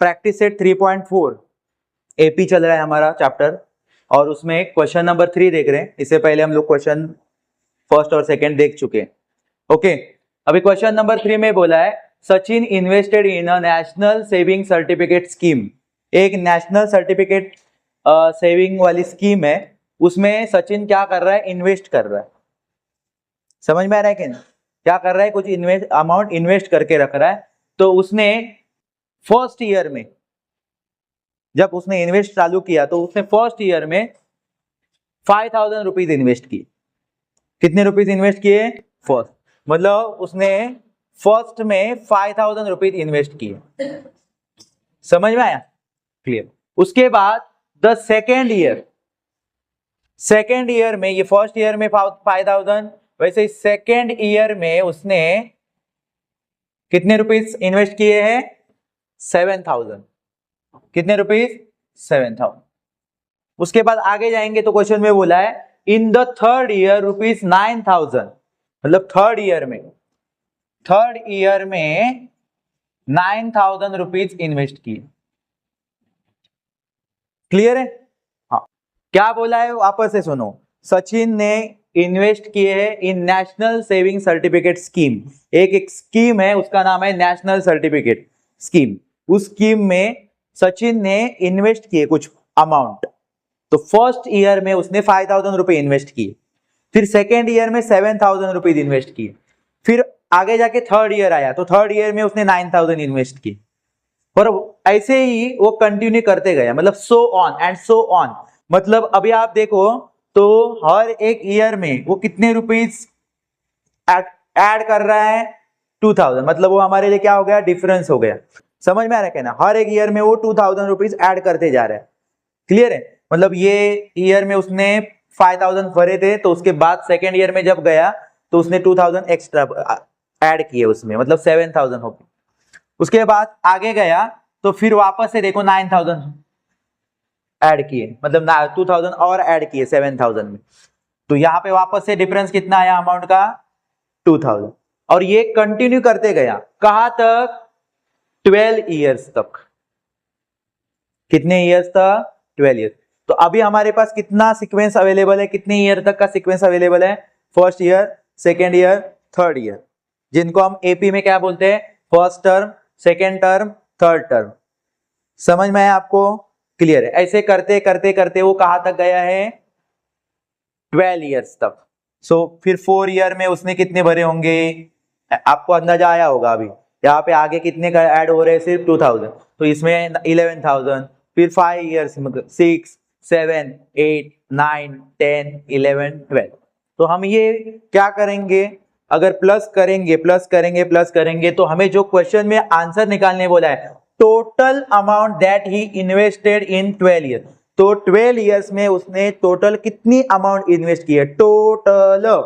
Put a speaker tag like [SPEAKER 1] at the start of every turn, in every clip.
[SPEAKER 1] Practice set 3.4 AP चल रहा है हमारा चैप्टर, और उसमें क्वेश्चन नंबर 3 देख रहे हैं। इससे पहले हम लोग क्वेश्चन फर्स्ट और सेकंड देख चुके हैं। ओके, अभी क्वेश्चन नंबर 3 में बोला है Sachin invested in a national saving certificate scheme. एक नेशनल सर्टिफिकेट सेविंग वाली स्कीम है, उसमें सचिन क्या कर रहा है, इन्वेस्ट कर रहा है। समझ में आ रहा है कि नहीं? क्या कर रहा है, कुछ अमाउंट इन्वेस्ट करके रख रहा है। तो उसने फर्स्ट ईयर में, जब उसने इन्वेस्ट चालू किया तो उसने फर्स्ट ईयर में 5000 रुपीज इन्वेस्ट किए। कितने रुपीज इन्वेस्ट किए? फर्स्ट, मतलब उसने फर्स्ट में 5000 रुपीज इन्वेस्ट किए। समझ में आया? क्लियर। उसके बाद द सेकेंड ईयर में, ये फर्स्ट ईयर में 5000, वैसे सेकेंड ईयर में उसने कितने रुपीज इन्वेस्ट किए हैं? 7000। कितने रुपीज? 7000। उसके बाद आगे जाएंगे तो क्वेश्चन में बोला है इन द थर्ड ईयर रुपीज 9000, मतलब थर्ड ईयर में 9000 रुपीज इन्वेस्ट किए। क्लियर है? हाँ। क्या बोला है वापस से सुनो। सचिन ने इन्वेस्ट किए हैं इन नेशनल सेविंग सर्टिफिकेट स्कीम। एक स्कीम है, उसका नाम है नेशनल सर्टिफिकेट स्कीम। उस स्कीम में सचिन ने इन्वेस्ट किए कुछ अमाउंट। तो फर्स्ट ईयर में उसने 5000 रुपए इन्वेस्ट किए, फिर सेकेंड ईयर में 7000 रुपीज इन्वेस्ट किए, फिर आगे जाके थर्ड ईयर आया तो थर्ड ईयर में उसने 9000 इन्वेस्ट किए, और ऐसे ही वो कंटिन्यू करते गया, मतलब so on and so on. मतलब अभी आप देखो तो हर एक ईयर में वो कितने रुपीज ऐड कर रहा है? 2000। मतलब वो हमारे लिए क्या हो गया? डिफरेंस हो गया। समझ में आ रहा है कहना? हर एक ईयर में वो 2000 रुपीज ऐड करते जा रहा है। क्लियर है? मतलब ये ईयर में उसने 5000 भरे थे, तो उसके बाद सेकेंड ईयर में जब गया तो उसने 2000 एक्स्ट्रा ऐड किए उसमें, मतलब 7000 हो गए। उसके बाद आगे गया तो फिर वापस से देखो 9000 ऐड किए, मतलब 2000 और ऐड किए 7000 में। तो यहाँ पे वापस से डिफरेंस कितना आया अमाउंट का? 2000। और ये कंटिन्यू करते गया कहां तक? 12 ईयर्स तक। कितने ईयर्स तक? 12 ईयर्स। तो अभी हमारे पास कितना सीक्वेंस अवेलेबल है? कितने ईयर तक का सीक्वेंस अवेलेबल है? First year, second year, third year, जिनको हम एपी में क्या बोलते हैं? First term, second term, third term. समझ में आया आपको? क्लियर है? ऐसे करते करते करते वो कहां तक गया है? 12 ईयर्स तक। सो फिर 4 ईयर में उसने कितने भरे होंगे? आपको अंदाजा आया होगा। अभी यहाँ पे आगे कितने का ऐड हो रहे हैं? सिर्फ 2000, तो इसमें 11000। फिर 5 ईयर्स में 6, 7, 8, 9, 10, 11, 12। तो हम ये क्या करेंगे? अगर प्लस करेंगे तो हमें जो क्वेश्चन में आंसर निकालने बोला है, total amount that he invested in 12 year. तो 12 ईयर्स में उसने टोटल कितनी अमाउंट इन्वेस्ट की है? टोटल।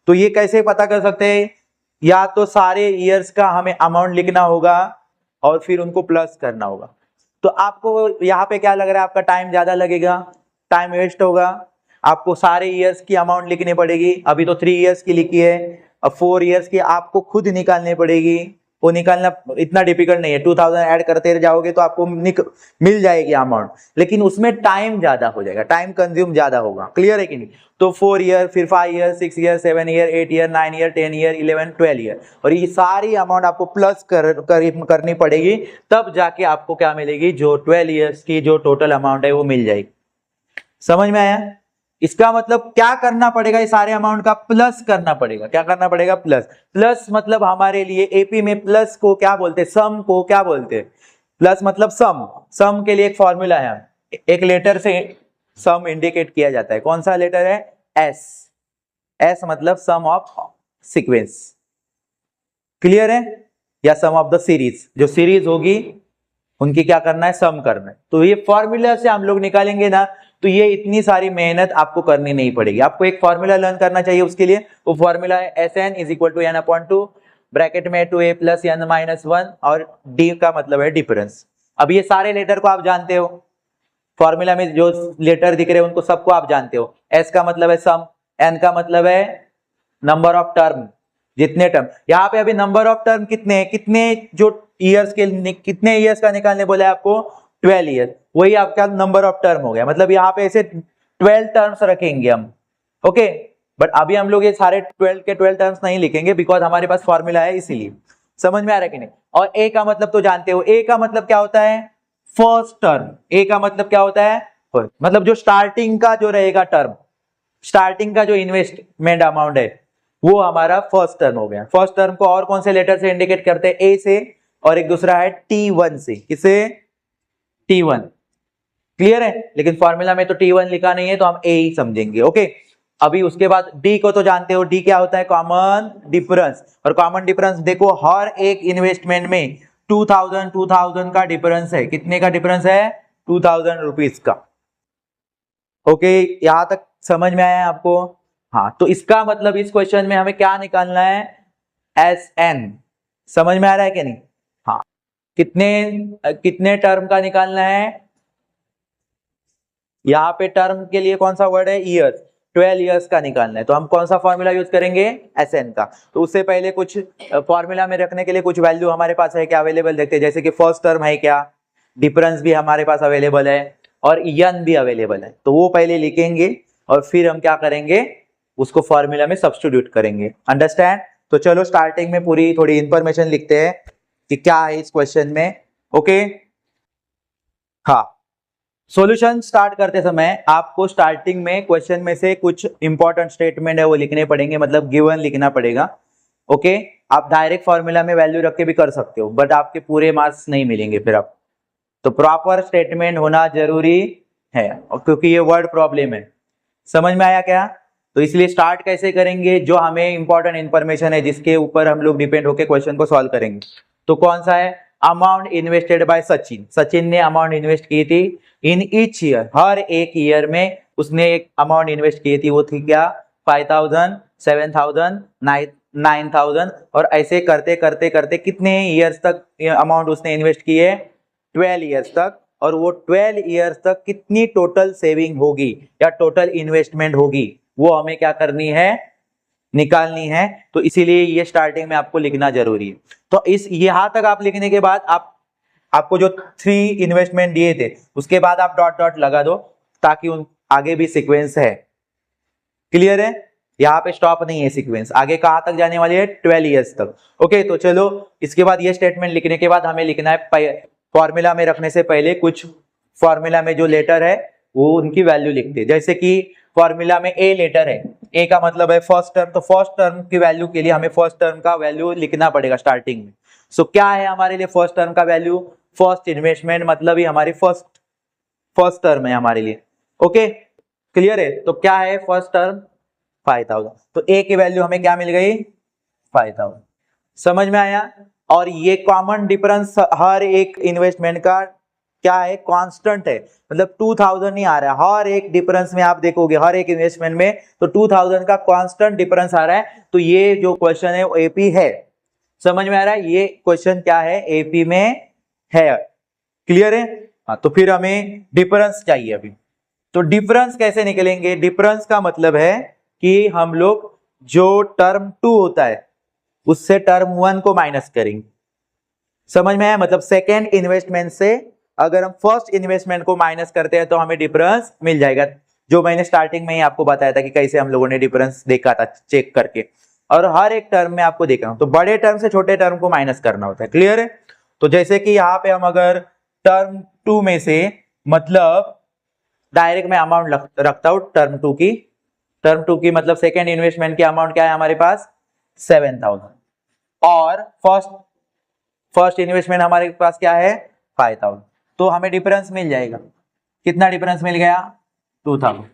[SPEAKER 1] तो ये कैसे पता कर सकते हैं? या तो सारे ईयर्स का हमें अमाउंट लिखना होगा और फिर उनको प्लस करना होगा। तो आपको यहाँ पे क्या लग रहा है? आपका टाइम ज्यादा लगेगा, टाइम वेस्ट होगा। आपको सारे ईयर्स की अमाउंट लिखनी पड़ेगी। अभी तो 3 ईयर्स की लिखी है, अब 4 ईयर्स की आपको खुद निकालनी पड़ेगी। वो निकालना इतना डिफिकल्ट नहीं है। 2000 ऐड करते जाओगे तो आपको मिल जाएगी अमाउंट, लेकिन उसमें टाइम ज्यादा हो जाएगा, टाइम कंज्यूम ज्यादा होगा। क्लियर है कि नहीं? तो 4 ईयर, फिर 5 year, 6 year, 7 year, 8 year, 9 year, 10 year, 11, 12 year, और ये सारी अमाउंट आपको प्लस करनी पड़ेगी, तब जाके आपको क्या मिलेगी? जो 12 ईयर्स की जो टोटल अमाउंट है वो मिल जाएगी। समझ में आया? इसका मतलब क्या करना पड़ेगा? इस सारे अमाउंट का प्लस करना पड़ेगा। क्या करना पड़ेगा? प्लस मतलब हमारे लिए एपी में प्लस को क्या बोलते हैं? सम को क्या बोलते हैं? प्लस मतलब सम के लिए एक फॉर्मूला है, एक लेटर से सम इंडिकेट किया जाता है। कौन सा लेटर है? एस मतलब सम ऑफ सीक्वेंस। क्लियर है? या सम ऑफ द सीरीज, जो सीरीज होगी उनकी क्या करना है? सम करना है। तो ये फॉर्मूला से हम लोग निकालेंगे ना, तो ये इतनी सारी मेहनत आपको करनी नहीं पड़ेगी। आपको एक फॉर्मूला लर्न करना चाहिए उसके लिए। वो फॉर्मूला है Sn = n/2, ब्रैकेट में 2a + n - 1, और d का मतलब है डिफरेंस। अब ये सारे लेटर को आप जानते हो, फॉर्मूला में जो लेटर दिख रहे हैं उनको सबको आप जानते हो। S का मतलब है सम, n का मतलब है नंबर ऑफ टर्म, जितने टर्म। यहाँ पे अभी नंबर ऑफ टर्म कितने जो ईयर्स के कितने ईयर्स का निकालने बोला है आपको, 12 ईयर, वही आपका नंबर ऑफ टर्म हो गया। मतलब यहाँ पे ऐसे 12 टर्म्स रखेंगे हम, ओके। बट अभी हम लोग ये सारे 12 के 12 टर्म्स नहीं लिखेंगे, बिकॉज हमारे पास फॉर्मूला है, इसीलिए। समझ में आ रहा है कि नहीं? और ए का मतलब तो जानते हो, ए का मतलब क्या होता है, फर्स्ट टर्म। ए का मतलब क्या होता है, मतलब जो स्टार्टिंग का जो रहेगा टर्म, स्टार्टिंग का जो इन्वेस्टमेंट अमाउंट है, वो हमारा फर्स्ट टर्म हो गया। फर्स्ट टर्म को और कौन से लेटर से इंडिकेट करते हैं, ए से, और एक दूसरा है T1 से। किसे, T1। क्लियर है? लेकिन फॉर्मूला में तो T1 लिखा नहीं है, तो हम ए ही समझेंगे, ओके। अभी उसके बाद डी को तो जानते हो, डी क्या होता है, कॉमन डिफरेंस। और कॉमन डिफरेंस देखो, हर एक इन्वेस्टमेंट में 2000 का डिफरेंस है। कितने का डिफरेंस है, 2000 रुपीज का, ओके। यहां तक समझ में आया है आपको? हाँ, तो इसका मतलब इस क्वेश्चन में हमें क्या निकालना है, SN। समझ में आ रहा है कि नहीं? हाँ, कितने टर्म का निकालना है, यहाँ पे टर्म के लिए कौन सा वर्ड है, ईयर, 12 ईयर्स का निकालना है। तो हम कौन सा फॉर्मूला यूज करेंगे, SN का। तो उससे पहले कुछ फॉर्मूला में रखने के लिए कुछ वैल्यू हमारे पास है क्या अवेलेबल, देखते हैं। जैसे कि फर्स्ट टर्म है क्या, डिफरेंस भी हमारे पास अवेलेबल है, और यन भी अवेलेबल है। तो वो पहले लिखेंगे और फिर हम क्या करेंगे, उसको फॉर्मूला में सब्स्टिट्यूट करेंगे। अंडरस्टैंड? तो चलो स्टार्टिंग में पूरी थोड़ी इंफॉर्मेशन लिखते हैं कि क्या है इस क्वेश्चन में, ओके। हाँ, सॉल्यूशन स्टार्ट करते समय आपको स्टार्टिंग में क्वेश्चन में से कुछ इंपॉर्टेंट स्टेटमेंट है वो लिखने पड़ेंगे, मतलब गिवन लिखना पड़ेगा, ओके। आप डायरेक्ट फॉर्मूला में वैल्यू रख के भी कर सकते हो, बट आपके पूरे मार्क्स नहीं मिलेंगे फिर आप। तो प्रॉपर स्टेटमेंट होना जरूरी है, और क्योंकि ये वर्ड प्रॉब्लम है। समझ में आया क्या? तो इसलिए स्टार्ट कैसे करेंगे, जो हमें इंपॉर्टेंट इंफॉर्मेशन है जिसके ऊपर हम लोग डिपेंड होकर क्वेश्चन को सॉल्व करेंगे। तो कौन सा है, amount invested bye Sachin. Sachin ने अमाउंट इन्वेस्ट की थी इन ईच ईयर, हर एक ईयर में उसने एक अमाउंट इन्वेस्ट की थी। वो थी क्या, 5000, 7000, 9000, और ऐसे करते करते करते कितने ईयर्स तक अमाउंट उसने इन्वेस्ट की है, 12 ईयर्स तक। और वो 12 ईयर्स तक कितनी टोटल सेविंग होगी या टोटल इन्वेस्टमेंट होगी, वो हमें क्या करनी है, निकालनी है। तो इसीलिए ये स्टार्टिंग में आपको लिखना जरूरी है। तो इस यहां तक आप लिखने के बाद आपको जो 3 इन्वेस्टमेंट दिए थे उसके बाद आप डॉट डॉट लगा दो, ताकि उन आगे भी सीक्वेंस है। क्लियर है? यहाँ पे स्टॉप नहीं है सीक्वेंस, आगे कहां तक जाने वाली है, 12 ईयर्स तक, ओके। तो चलो इसके बाद ये स्टेटमेंट लिखने के बाद हमें लिखना है, फॉर्मूला में रखने से पहले कुछ फॉर्मूला में जो लेटर है वो उनकी वैल्यू लिखते हैं। जैसे कि फॉर्मूला में ए लेटर है, ए का मतलब है फर्स्ट टर्म, तो फर्स्ट टर्म की वैल्यू के लिए हमें फर्स्ट टर्म का वैल्यू लिखना पड़ेगा स्टार्टिंग में। सो क्या है हमारे लिए फर्स्ट टर्म का वैल्यू, फर्स्ट इन्वेस्टमेंट, मतलब ही हमारी फर्स्ट टर्म है हमारे लिए, ओके। क्लियर है? तो क्या है फर्स्ट टर्म, 5000। तो ए की वैल्यू हमें क्या मिल गई, 5000। समझ में आया? और ये कॉमन डिफरेंस हर एक इन्वेस्टमेंट का क्या है, कांस्टेंट है, मतलब 2000 नहीं आ रहा है। हर एक डिफरेंस में आप देखोगे, हर एक इन्वेस्टमेंट में तो 2000 का कांस्टेंट डिफरेंस आ रहा है। तो ये जो क्वेश्चन है वो एपी है। समझ में आ रहा है? ये क्वेश्चन क्या है, एपी में है। क्लियर है? हाँ, तो फिर हमें डिफरेंस चाहिए अभी। तो डिफरेंस कैसे निकलेंगे, डिफरेंस का मतलब है कि हम लोग जो टर्म 2 होता है उससे टर्म 1 को माइनस करेंगे। समझ में आया? मतलब सेकेंड इन्वेस्टमेंट से अगर हम फर्स्ट इन्वेस्टमेंट को माइनस करते हैं तो हमें डिफरेंस मिल जाएगा, जो मैंने स्टार्टिंग में ही आपको बताया था कि कैसे हम लोगों ने डिफरेंस देखा था चेक करके। और हर एक टर्म में आपको देखा, तो बड़े टर्म से छोटे टर्म को माइनस करना होता है। क्लियर है? तो जैसे कि यहाँ पे हम अगर टर्म 2 में से, मतलब डायरेक्ट मैं अमाउंट रखता हूं टर्म टू की मतलब सेकेंड इन्वेस्टमेंट की अमाउंट क्या है हमारे पास, 7000, और फर्स्ट इन्वेस्टमेंट हमारे पास क्या है, 5000। तो हमें डिफरेंस मिल जाएगा। कितना डिफरेंस मिल गया, 2000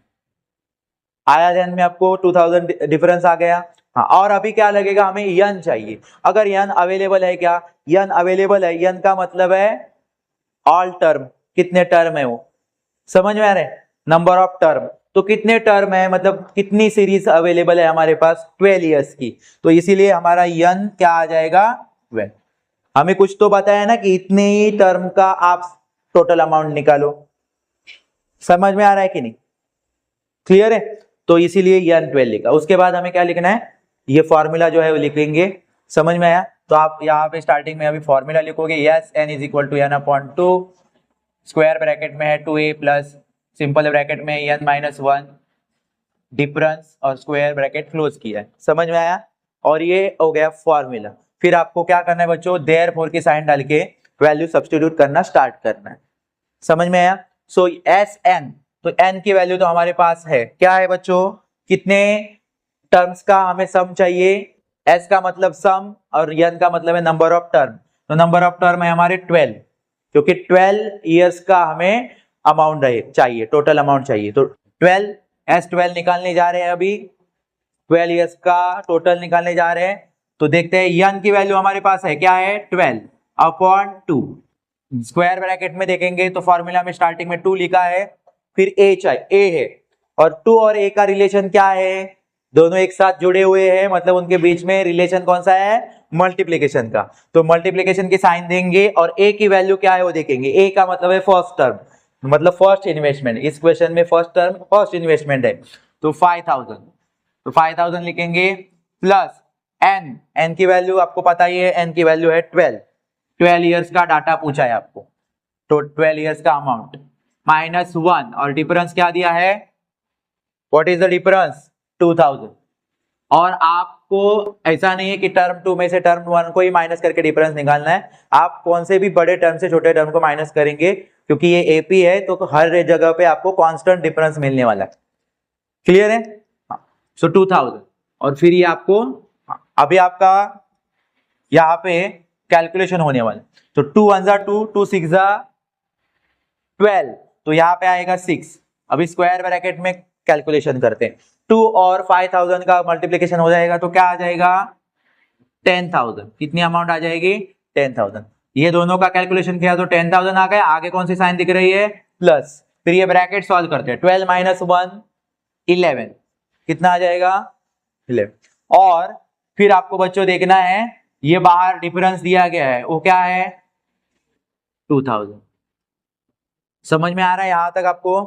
[SPEAKER 1] आया ध्यान में आपको, 2000 डिफरेंस आ गया। हाँ, और अभी क्या लगेगा, हमें यन चाहिए। अगर यन अवेलेबल है, क्या यन अवेलेबल है, यन का मतलब है ऑल टर्म, कितने टर्म है वो, समझ में आ रहा है, नंबर ऑफ टर्म। तो कितने टर्म है, मतलब कितनी सीरीज अवेलेबल है हमारे पास, 12 ईयर्स की। तो इसीलिए हमारा यन क्या आ जाएगा, 12। हमें कुछ तो बताया ना कि इतने ही टर्म का आप टोटल अमाउंट निकालो। समझ में आ रहा है कि नहीं, क्लियर है? तो इसीलिए यन 12 लिखा। उसके बाद हमें क्या लिखना है, ये फॉर्मूला जो है वो लिखेंगे। समझ में आया? तो आप यहाँ पे स्टार्टिंग में अभी फॉर्मूला लिखोगे, yes n is equal to n/2, square bracket में है 2a प्लस सिंपल ब्रैकेट में n-1 डिफरेंस और स्क्वायर ब्रैकेट क्लोज किया है। समझ में आया? और ये हो गया फॉर्मूला। फिर आपको क्या करना है बच्चों, देयरफॉर की साइन डाल के वैल्यू सब्स्टिट्यूट करना स्टार्ट करना है। समझ में आया? सो एस एन, तो n की वैल्यू तो हमारे पास है, क्या है बच्चों, कितने टर्म्स का हमें सम चाहिए, s का मतलब सम और n का मतलब है नंबर ऑफ टर्म। तो नंबर ऑफ टर्म है हमारे 12, क्योंकि 12 इयर्स का हमें अमाउंट चाहिए, टोटल अमाउंट चाहिए। तो 12 S12 निकालने जा रहे हैं, अभी 12 इयर्स का टोटल निकालने जा रहे हैं। तो देखते हैं n की वैल्यू हमारे पास है, क्या है, 12/2। स्क्वायर ब्रैकेट में देखेंगे तो फॉर्मूला में स्टार्टिंग में 2 लिखा है, फिर a है, और 2 और a का रिलेशन क्या है, दोनों एक साथ जुड़े हुए हैं, मतलब उनके बीच में रिलेशन कौन सा है, मल्टीप्लिकेशन का। तो मल्टीप्लिकेशन की साइन देंगे और a की वैल्यू क्या है वो देखेंगे। a का मतलब है फर्स्ट टर्म, मतलब फर्स्ट इन्वेस्टमेंट, इस क्वेश्चन में फर्स्ट टर्म फर्स्ट इन्वेस्टमेंट है, तो 5000, तो 5000 लिखेंगे प्लस n की वैल्यू आपको पता ही है, n की वैल्यू है 12 इयर्स का डाटा पूछा है आपको, तो 12 इयर्स का अमाउंट -1 और डिफरेंस क्या दिया है, व्हाट इज द डिफरेंस, 2000। और आपको ऐसा नहीं है कि टर्म 2 में से टर्म 1 को ही माइनस करके डिफरेंस निकालना है, आप कौन से भी बड़े टर्म से छोटे टर्म को माइनस करेंगे, क्योंकि ये एपी है तो हर जगह पे आपको कांस्टेंट डिफरेंस मिलने वाला है। क्लियर है? सो 2000, और फिर ये आपको अभी आपका यहाँ पे कैलकुलेशन होने वाला है। तो 2 1 जा 2, 2 6 जा 12, तो यहाँ पे आएगा 6। अभी स्क्वायर ब्रैकेट में कैलकुलेशन करते हैं, 2 और 5000 का मल्टीप्लिकेशन हो जाएगा तो क्या आ जाएगा, 10,000। कितनी अमाउंट आ जाएगी, 10,000। ये दोनों का कैलकुलेशन किया तो 10,000 आ गए। आगे कौन सी साइन दिख रही है, प्लस। फिर ये ब्रैकेट सॉल्व करते हैं, 12 - 1 11, कितना आ जाएगा, 11। और फिर आपको बच्चों देखना है, ये बाहर डिफरेंस दिया गया है वो क्या है, 2000। समझ में आ रहा है यहां तक आपको,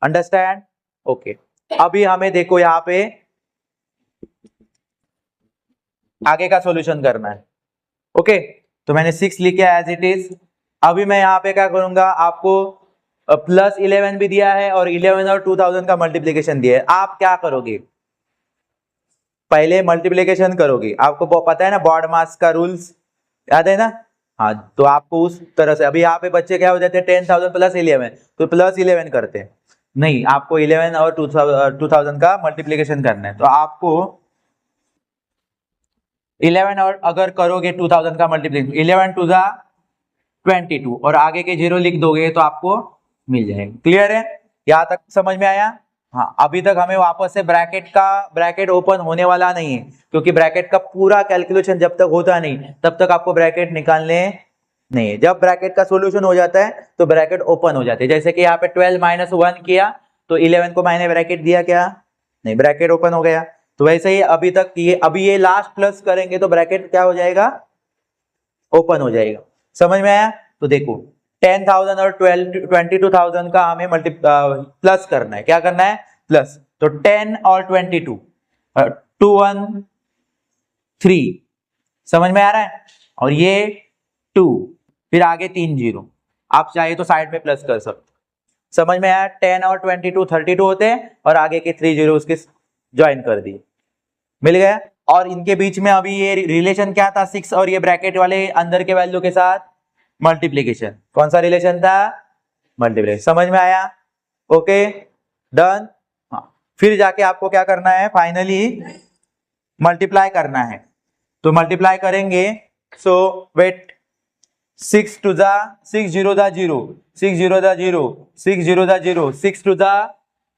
[SPEAKER 1] अंडरस्टैंड? ओके। अभी हमें देखो यहाँ पे आगे का सॉल्यूशन करना है। ओके, तो मैंने 6 लिखा एज इट इज। अभी मैं यहाँ पे क्या करूंगा, आपको प्लस 11 भी दिया है और 11 और 2000 का मल्टीप्लिकेशन दिया है। आप क्या करोगे, पहले मल्टीप्लिकेशन करोगे, आपको पता है ना बॉड मास का रूल्स, याद है ना? हाँ, तो आपको उस तरह से, अभी यहाँ पे बच्चे क्या हो जाते हैं, 10,000 प्लस 11, तो प्लस 11 करते हैं, नहीं, आपको 11 और 2000 का मल्टीप्लिकेशन करना है। तो आपको 11 और अगर करोगे 2000 का मल्टीप्लिकेशन, 11 2 जा 22 और आगे के 0 लिख दोगे तो आपको मिल जाएगा। क्लियर है? यहाँ तक समझ में आया? हाँ, अभी तक हमें वापस से ब्रैकेट ओपन होने वाला नहीं है, क्योंकि ब्रैकेट का पूरा कैलकुलेशन जब तक होता नहीं तब तक आपको ब्रैकेट निकालने नहीं है। जब ब्रैकेट का सॉल्यूशन हो जाता है तो ब्रैकेट ओपन हो जाती है। जैसे कि यहाँ पे 12 - 1 किया तो 11 को मैंने ब्रैकेट दिया, क्या नहीं, ब्रैकेट ओपन हो गया। तो वैसे ही अभी तक अभी ये लास्ट प्लस करेंगे तो ब्रैकेट क्या हो जाएगा, ओपन हो जाएगा। समझ में आया? तो देखो 10,000 और 22,000 का हमें प्लस करना है, क्या करना है, प्लस। तो 10 और 22, 2 1 3, समझ में आ रहा है? और ये 2, फिर आगे 3 0, आप चाहे तो साइड में प्लस कर सकते। समझ में आया? 10 और 22 32 होते हैं और आगे के 3 0 उसके ज्वाइन कर दिए, मिल गया। और इनके बीच में अभी ये रिलेशन क्या था, 6 और ये ब्रैकेट वाले अंदर के वैल्यू के साथ मल्टीप्लिकेशन। कौन सा रिलेशन था, मल्टीप्लिकेशन। समझ में आया? Okay, done. हाँ, फिर जाके आपको क्या करना है, फाइनली मल्टीप्लाई करना है। तो मल्टीप्लाई करेंगे, सो वेट, 6 2 जा 6 0 जा 0, 6 0 जा 0, 6 0 जा 0, 6 2 जा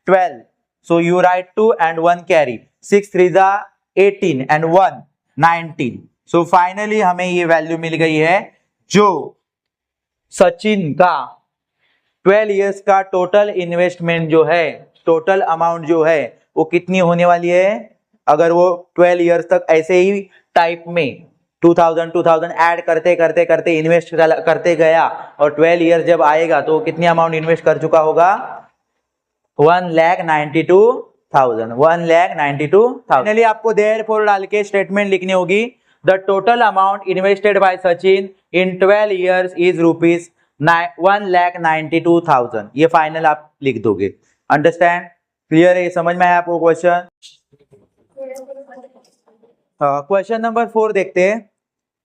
[SPEAKER 1] 12, so you write 2 and 1 carry, 6 3 जा 18 and 1 19। so finally हमें ये वैल्यू मिल गई है, जो सचिन का 12 इयर्स का टोटल इन्वेस्टमेंट जो है, टोटल अमाउंट जो है वो कितनी होने वाली है, अगर वो 12 इयर्स तक ऐसे ही टाइप में 2000 ऐड करते करते करते इन्वेस्ट करते गया और 12 इयर्स जब आएगा तो कितनी अमाउंट इन्वेस्ट कर चुका होगा, 1,92,000। फाइनली आपको देयरफॉर डाल के स्टेटमेंट लिखनी होगी, the total amount invested bye Sachin in 12 years is rupees 1,92,000। ये फाइनल आप लिख दोगे। अंडरस्टैंड? क्लियर है? ये समझ में आया आपको क्वेश्चन? क्वेश्चन नंबर 4 देखते हैं।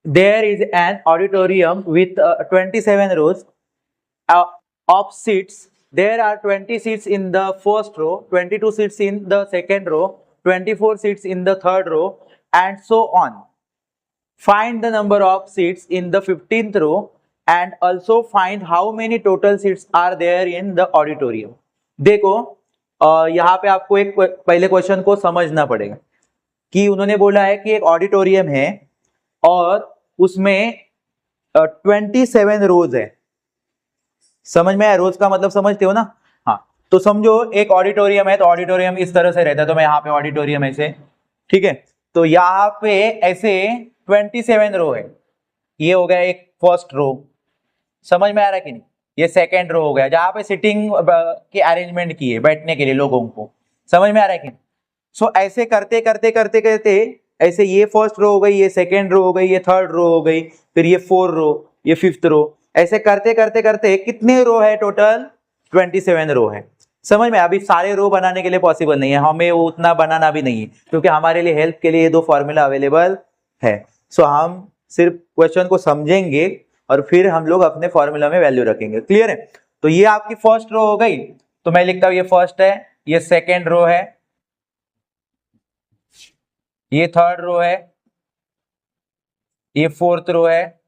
[SPEAKER 1] There is an auditorium with 27 rows of seats. There are 20 seats in the first row, 22 seats in the second row, 24 seats in the third row, and so on. Find the number of seats in the 15th row and also find how many total seats are there in the auditorium. देखो यहाँ पे आपको एक पहले question को समझना पड़ेगा कि उन्होंने बोला है कि एक ऑडिटोरियम है और उसमें 27 रोज है। समझ में आया? रोज का मतलब समझते हो ना? हाँ, तो समझो एक ऑडिटोरियम है, तो ऑडिटोरियम इस तरह से रहता है, तो मैं यहाँ पे ऑडिटोरियम ऐसे, ठीक है, तो यहाँ पे ऐसे 27 रो है। ये हो गया एक फर्स्ट रो, समझ में आ रहा है कि नहीं? ये सेकेंड रो हो गया जहाँ पे सिटिंग की अरेंजमेंट की है बैठने के लिए लोगों को। समझ में आ रहा है कि नहीं? सो ऐसे करते करते करते करते ऐसे ये फर्स्ट रो हो गई, ये सेकेंड रो हो गई, ये थर्ड रो हो गई, फिर ये 4 रो, ये 5th रो, ऐसे करते करते करते कितने रो है टोटल? 27 रो है। समझ में? अभी सारे रो बनाने के लिए पॉसिबल नहीं है, हमें वो उतना बनाना भी नहीं है क्योंकि हमारे लिए हेल्प के लिए ये 2 फॉर्मूला अवेलेबल है। सो हम सिर्फ क्वेश्चन को समझेंगे और फिर हम लोग अपने फॉर्मूला में वैल्यू रखेंगे। क्लियर है? तो ये आपकी फर्स्ट रो हो गई, तो मैं लिखता हूं ये फर्स्ट है, ये सेकेंड रो है, ये थर्ड रो है, ये 4th रो है।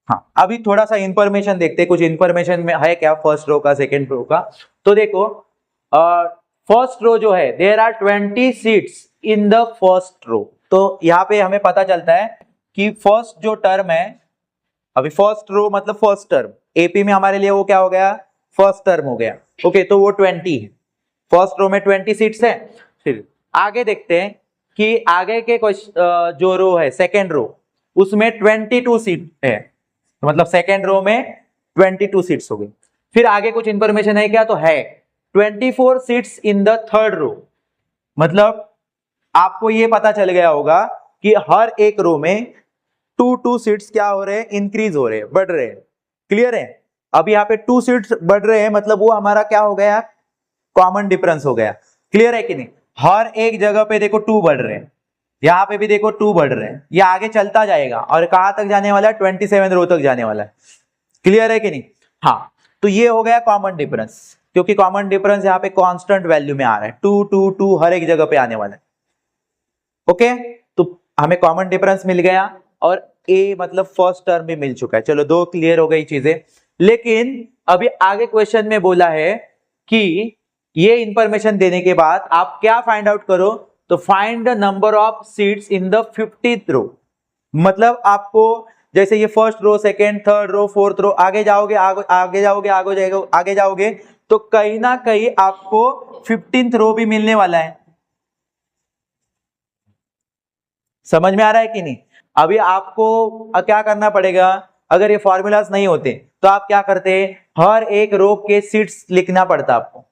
[SPEAKER 1] हाँ, अभी थोड़ा सा इंफॉर्मेशन देखते हैं, कुछ इंफॉर्मेशन में है क्या फर्स्ट रो का, सेकेंड रो का। तो देखो फर्स्ट रो जो है, there are 20 seats in the first row. तो यहाँ पे हमें पता चलता है कि फर्स्ट जो टर्म है, अभी फर्स्ट रो मतलब फर्स्ट टर्म, एपी में हमारे लिए वो क्या हो गया? फर्स्ट टर्म हो गया। ओके, तो वो 20 है, फर्स्ट रो में 20 सीट्स है। फिर आगे देखते हैं कि आगे के जो रो है सेकेंड रो, उसमें 22 सीट है, तो मतलब सेकेंड रो में 22 सीट्स हो गई। फिर आगे कुछ इंफॉर्मेशन है क्या? तो है 24 seats in the third row. मतलब आपको ये पता चल गया होगा कि हर एक रो में 2 सीट्स क्या हो रहे हैं? इंक्रीज हो रहे हैं, बढ़ रहे हैं। क्लियर है? अब यहाँ पे 2 सीट्स बढ़ रहे हैं, मतलब वो हमारा क्या हो गया? कॉमन डिफरेंस हो गया। क्लियर है कि नहीं? हर एक जगह पे देखो 2 बढ़ रहे हैं, यहाँ पे भी देखो 2 बढ़ रहे हैं, ये आगे चलता जाएगा और कहां तक जाने वाला है? 27 रो तक जाने वाला है। क्लियर है कि नहीं? हाँ, तो ये हो गया कॉमन डिफरेंस, क्योंकि कॉमन डिफरेंस यहाँ पे कांस्टेंट वैल्यू में आ रहा है, 2 2 2 हर एक जगह पे आने वाला है। ओके, तो हमें कॉमन डिफरेंस मिल गया और ए मतलब फर्स्ट टर्म भी मिल चुका है। चलो 2 क्लियर हो गई चीजें। लेकिन अभी आगे क्वेश्चन में बोला है कि ये इंफॉर्मेशन देने के बाद आप क्या फाइंड आउट करो? तो find the number of seats in the 50th row. मतलब आपको जैसे ये first row, second, third row, 4th row, आगे जाओगे आगे जाओगे तो कहीं ना कहीं आपको 15th रो भी मिलने वाला है। समझ में आ रहा है कि नहीं? अभी आपको क्या करना पड़ेगा? अगर ये फॉर्मूलाज नहीं होते तो आप क्या करते? हर एक रो के सीट्स लिखना पड़ता आपको,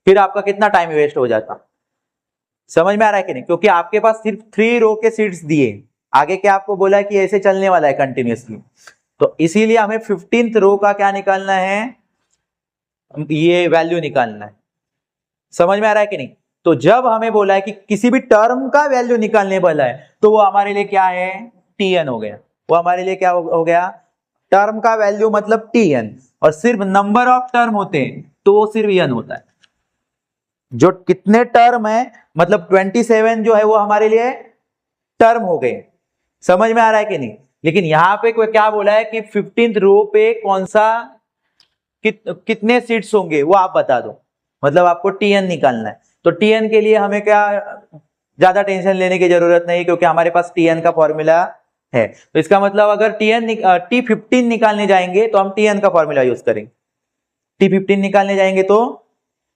[SPEAKER 1] फिर आपका कितना टाइम वेस्ट हो जाता। समझ में आ रहा है कि नहीं? क्योंकि आपके पास सिर्फ 3 रो के सीट्स दिए, आगे क्या आपको बोला है कि ऐसे चलने वाला है कंटिन्यूअसली, तो इसीलिए हमें 15th रो का क्या निकालना है? ये वैल्यू निकालना है। समझ में आ रहा है कि नहीं? तो जब हमें बोला है कि किसी भी टर्म का वैल्यू निकालने वाला है, तो वो हमारे लिए क्या है? टीएन हो गया। वो हमारे लिए क्या हो गया? टर्म का वैल्यू मतलब टीएन, और सिर्फ नंबर ऑफ टर्म होते हैं तो वो सिर्फ एन होता है। जो कितने टर्म है मतलब 27 जो है वो हमारे लिए टर्म हो गए। समझ में आ रहा है कि नहीं? लेकिन यहां पे कोई क्या बोला है कि 15th रो पे कौन सा कितने सीट्स होंगे वो आप बता दो, मतलब आपको टीएन निकालना है। तो टीएन के लिए हमें क्या ज्यादा टेंशन लेने की जरूरत नहीं, क्योंकि हमारे पास टीएन का फॉर्मूला है। तो इसका मतलब अगर T15 निकालने जाएंगे तो हम टीएन का फॉर्मूला यूज करेंगे। T15 निकालने जाएंगे तो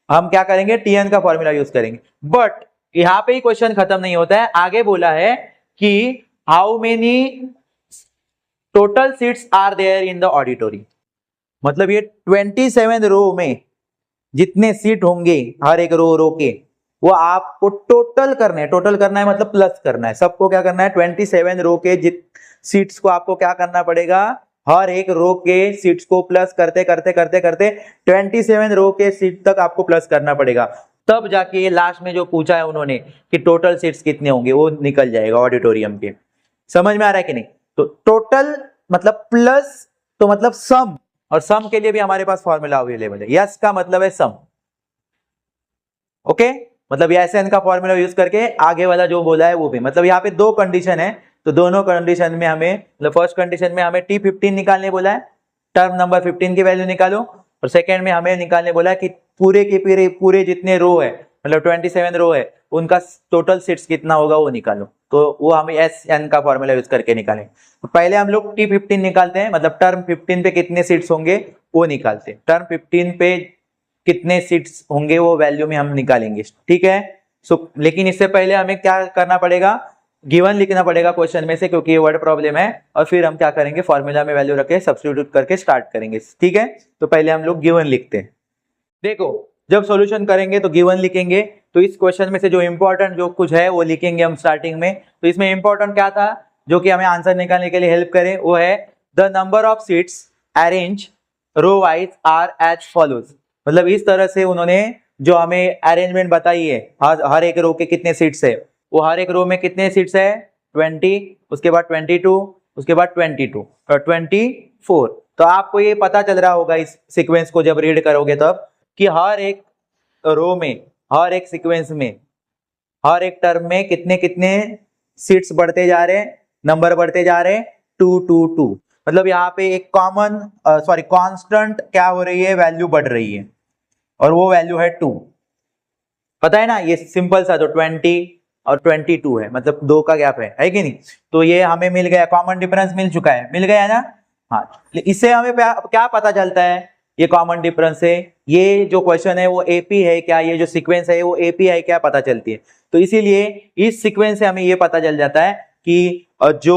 [SPEAKER 1] हम क्या करेंगे? टीएन का फॉर्मूला यूज करेंगे। बट यहां पे ही क्वेश्चन खत्म नहीं होता है, आगे बोला है कि how many total seats are there in the auditorium. मतलब ये 27 रो में जितने सीट होंगे हर एक रो के, वो आपको टोटल करना है मतलब प्लस करना है। सबको क्या करना है, 27 रो के सीट्स को आपको क्या करना पड़ेगा, हर एक रो के सीट्स को प्लस करते करते करते करते 27 रो के सीट तक आपको प्लस करना पड़ेगा। तब जाके लास्ट में जो पूछा है उन्होंने कि टोटल सीट्स कितने होंगे, वो निकल जाएगा ऑडिटोरियम के। समझ में आ रहा है कि नहीं? तो टोटल मतलब प्लस तो मतलब सम, और सम के लिए भी हमारे पास फॉर्मूला अवेलेबल है। यस का मतलब है सम, ओके। मतलब एस एन का फॉर्मूला यूज करके आगे वाला जो बोला है वो भी, मतलब यहाँ पे दो कंडीशन है, तो दोनों कंडीशन में हमें, मतलब फर्स्ट कंडीशन में हमें T15 निकालने बोला है, टर्म नंबर 15 की वैल्यू निकालो, और सेकेंड में हमें निकालने बोला है कि पूरे के पूरे जितने रो है, मतलब 27 रो है, उनका टोटल सीट्स कितना होगा वो निकालो। तो वो हमें एस एन का फॉर्मूला यूज करके निकालेंगे। तो पहले हम लोग T15 निकालते हैं, मतलब टर्म 15 पे कितने सीट्स होंगे वो निकालते हैं। टर्म 15 पे कितने सीट्स होंगे वो वैल्यू में हम निकालेंगे, ठीक है। सो लेकिन इससे पहले हमें क्या करना पड़ेगा, गिवन लिखना पड़ेगा क्वेश्चन में से, क्योंकि ये वर्ड प्रॉब्लम है। और फिर हम क्या करेंगे, फॉर्मूला में वैल्यू रखे सब्स्टिट्यूट करके स्टार्ट करेंगे, ठीक है। तो पहले हम लोग गिवन लिखते हैं। देखो, जब सॉल्यूशन करेंगे तो गिवन लिखेंगे, तो इस क्वेश्चन में से जो इंपॉर्टेंट जो कुछ है वो लिखेंगे हम स्टार्टिंग में। तो इसमें इंपॉर्टेंट क्या था जो कि हमें आंसर निकालने के लिए हेल्प करे, वो है the number of seats arrange row wise are as follows. मतलब इस तरह से उन्होंने जो हमें अरेंजमेंट बताई है, हर एक रो के कितने सीट्स है, वो हर एक रो में कितने सीट्स है 20, उसके बाद 22, उसके बाद 22 और 24। तो आपको ये पता चल रहा होगा इस सीक्वेंस को जब रीड करोगे तब, कि हर एक रो में, हर एक सीक्वेंस में, हर एक टर्म में कितने कितने सीट्स बढ़ते जा रहे हैं, नंबर बढ़ते जा रहे हैं, 2 2 2। मतलब यहाँ पे एक कॉमन कांस्टेंट क्या हो रही है, वैल्यू बढ़ रही है, और वो वैल्यू है 2। पता है ना, ये सिंपल सा जो 20 और 22 है, मतलब 2 का गैप है कि नहीं। तो ये हमें मिल गया, कॉमन डिफरेंस मिल चुका है, मिल गया ना। हाँ, इससे हमें क्या पता चलता है, ये कॉमन डिफरेंस है, ये जो क्वेश्चन है वो एपी है क्या, ये जो सीक्वेंस है वो एपी है क्या, पता चलती है। तो इसीलिए इस सीक्वेंस से हमें ये पता चल जाता है कि जो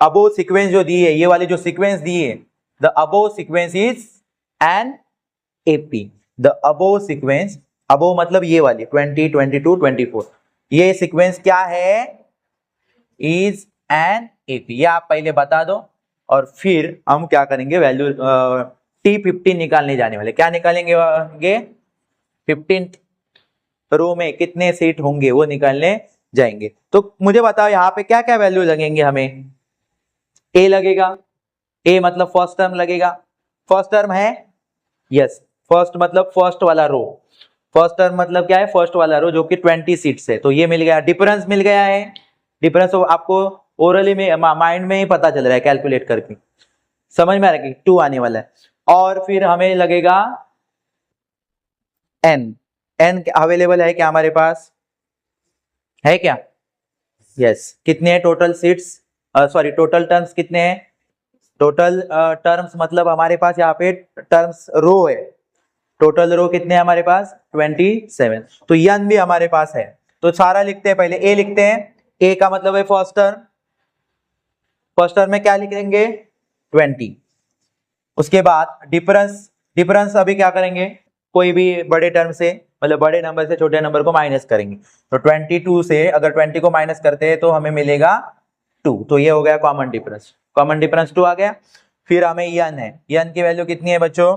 [SPEAKER 1] अबो सीक्वेंस जो दी है, ये वाली जो सीक्वेंस दी है, the above sequence is an AP. The above sequence, above मतलब ये वाली 20 22 24, ये सीक्वेंस क्या है, इज एन एपी। ये आप पहले बता दो, और फिर हम क्या करेंगे, वैल्यू T15 निकालने जाने वाले। क्या निकालेंगे, 15 रो में कितने सीट होंगे वो निकालने जाएंगे। तो मुझे बताओ यहाँ पे क्या क्या वैल्यू लगेंगे हमें। ए लगेगा, ए मतलब फर्स्ट टर्म लगेगा, फर्स्ट टर्म है, यस, फर्स्ट मतलब फर्स्ट वाला रो, फर्स्ट टर्म मतलब क्या है, फर्स्ट वाला रो जो कि 20 सीट्स है। तो ये मिल गया, डिफरेंस मिल गया है, डिफरेंस आपको ओरली में माइंड में ही पता चल रहा है कैलकुलेट करके, समझ में आ रहा है कि 2 आने वाला है। और फिर हमें लगेगा एन, एन अवेलेबल है क्या हमारे पास, है क्या, यस। कितने हैं total seats, sorry total terms कितने हैं, टोटल टर्म्स मतलब हमारे पास यहाँ पे टर्म्स रो है, टोटल रो कितने हैं हमारे पास 27। तो यन भी हमारे पास है। तो सारा लिखते हैं, पहले ए लिखते हैं, ए का मतलब है फर्स्ट टर्म, फर्स्ट टर्म में क्या लिखेंगे 20। उसके बाद डिफरेंस, डिफरेंस अभी क्या करेंगे, कोई भी बड़े टर्म से, मतलब बड़े नंबर से छोटे नंबर को माइनस करेंगे। तो 22 से अगर 20 को माइनस करते हैं तो हमें मिलेगा 2। तो ये हो गया कॉमन डिफरेंस, कॉमन डिफरेंस 2 आ गया। फिर हमें यन है, यन की वैल्यू कितनी है बच्चों,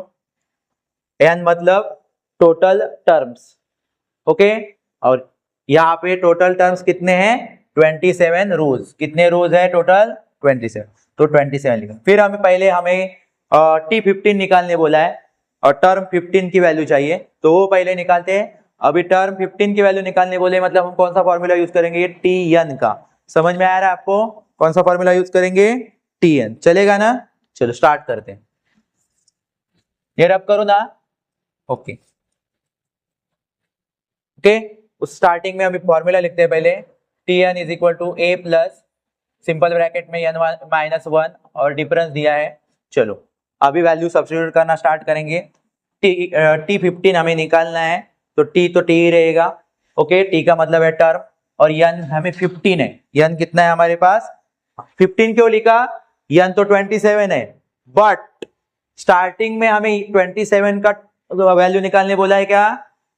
[SPEAKER 1] एन मतलब टोटल टर्म्स, ओके। और यहाँ पे टोटल टर्म्स कितने हैं 27 रोज, कितने रोज है टोटल 27, तो 27 लिखा। फिर हमें पहले हमें T15 निकालने बोला है, और टर्म 15 की वैल्यू चाहिए, तो वो पहले निकालते हैं। अभी टर्म 15 की वैल्यू निकालने बोले, मतलब हम कौन सा फॉर्मूला यूज करेंगे, TN का। समझ में आ रहा है आपको, कौन सा फॉर्मूला यूज करेंगे, TN, चलेगा ना। चलो स्टार्ट करते हैं, ये रब करो ना, ओके ओके। उस स्टार्टिंग में हम फॉर्मूला लिखते हैं पहले, Tn is equal to a plus simple bracket में n माइनस 1 और डिफरेंस दिया है। चलो अभी वैल्यू सब्स्टिट्यूट करना स्टार्ट करेंगे। T15 हमें निकालना है, तो T तो T ही रहेगा, ओके। T का मतलब है टर्म, और n हमें 15 है, n कितना है हमारे पास 15, क्यों लिखा, n तो 27 है, बट स्टार्टिंग में हमें 27 का वैल्यू निकालने बोला है क्या,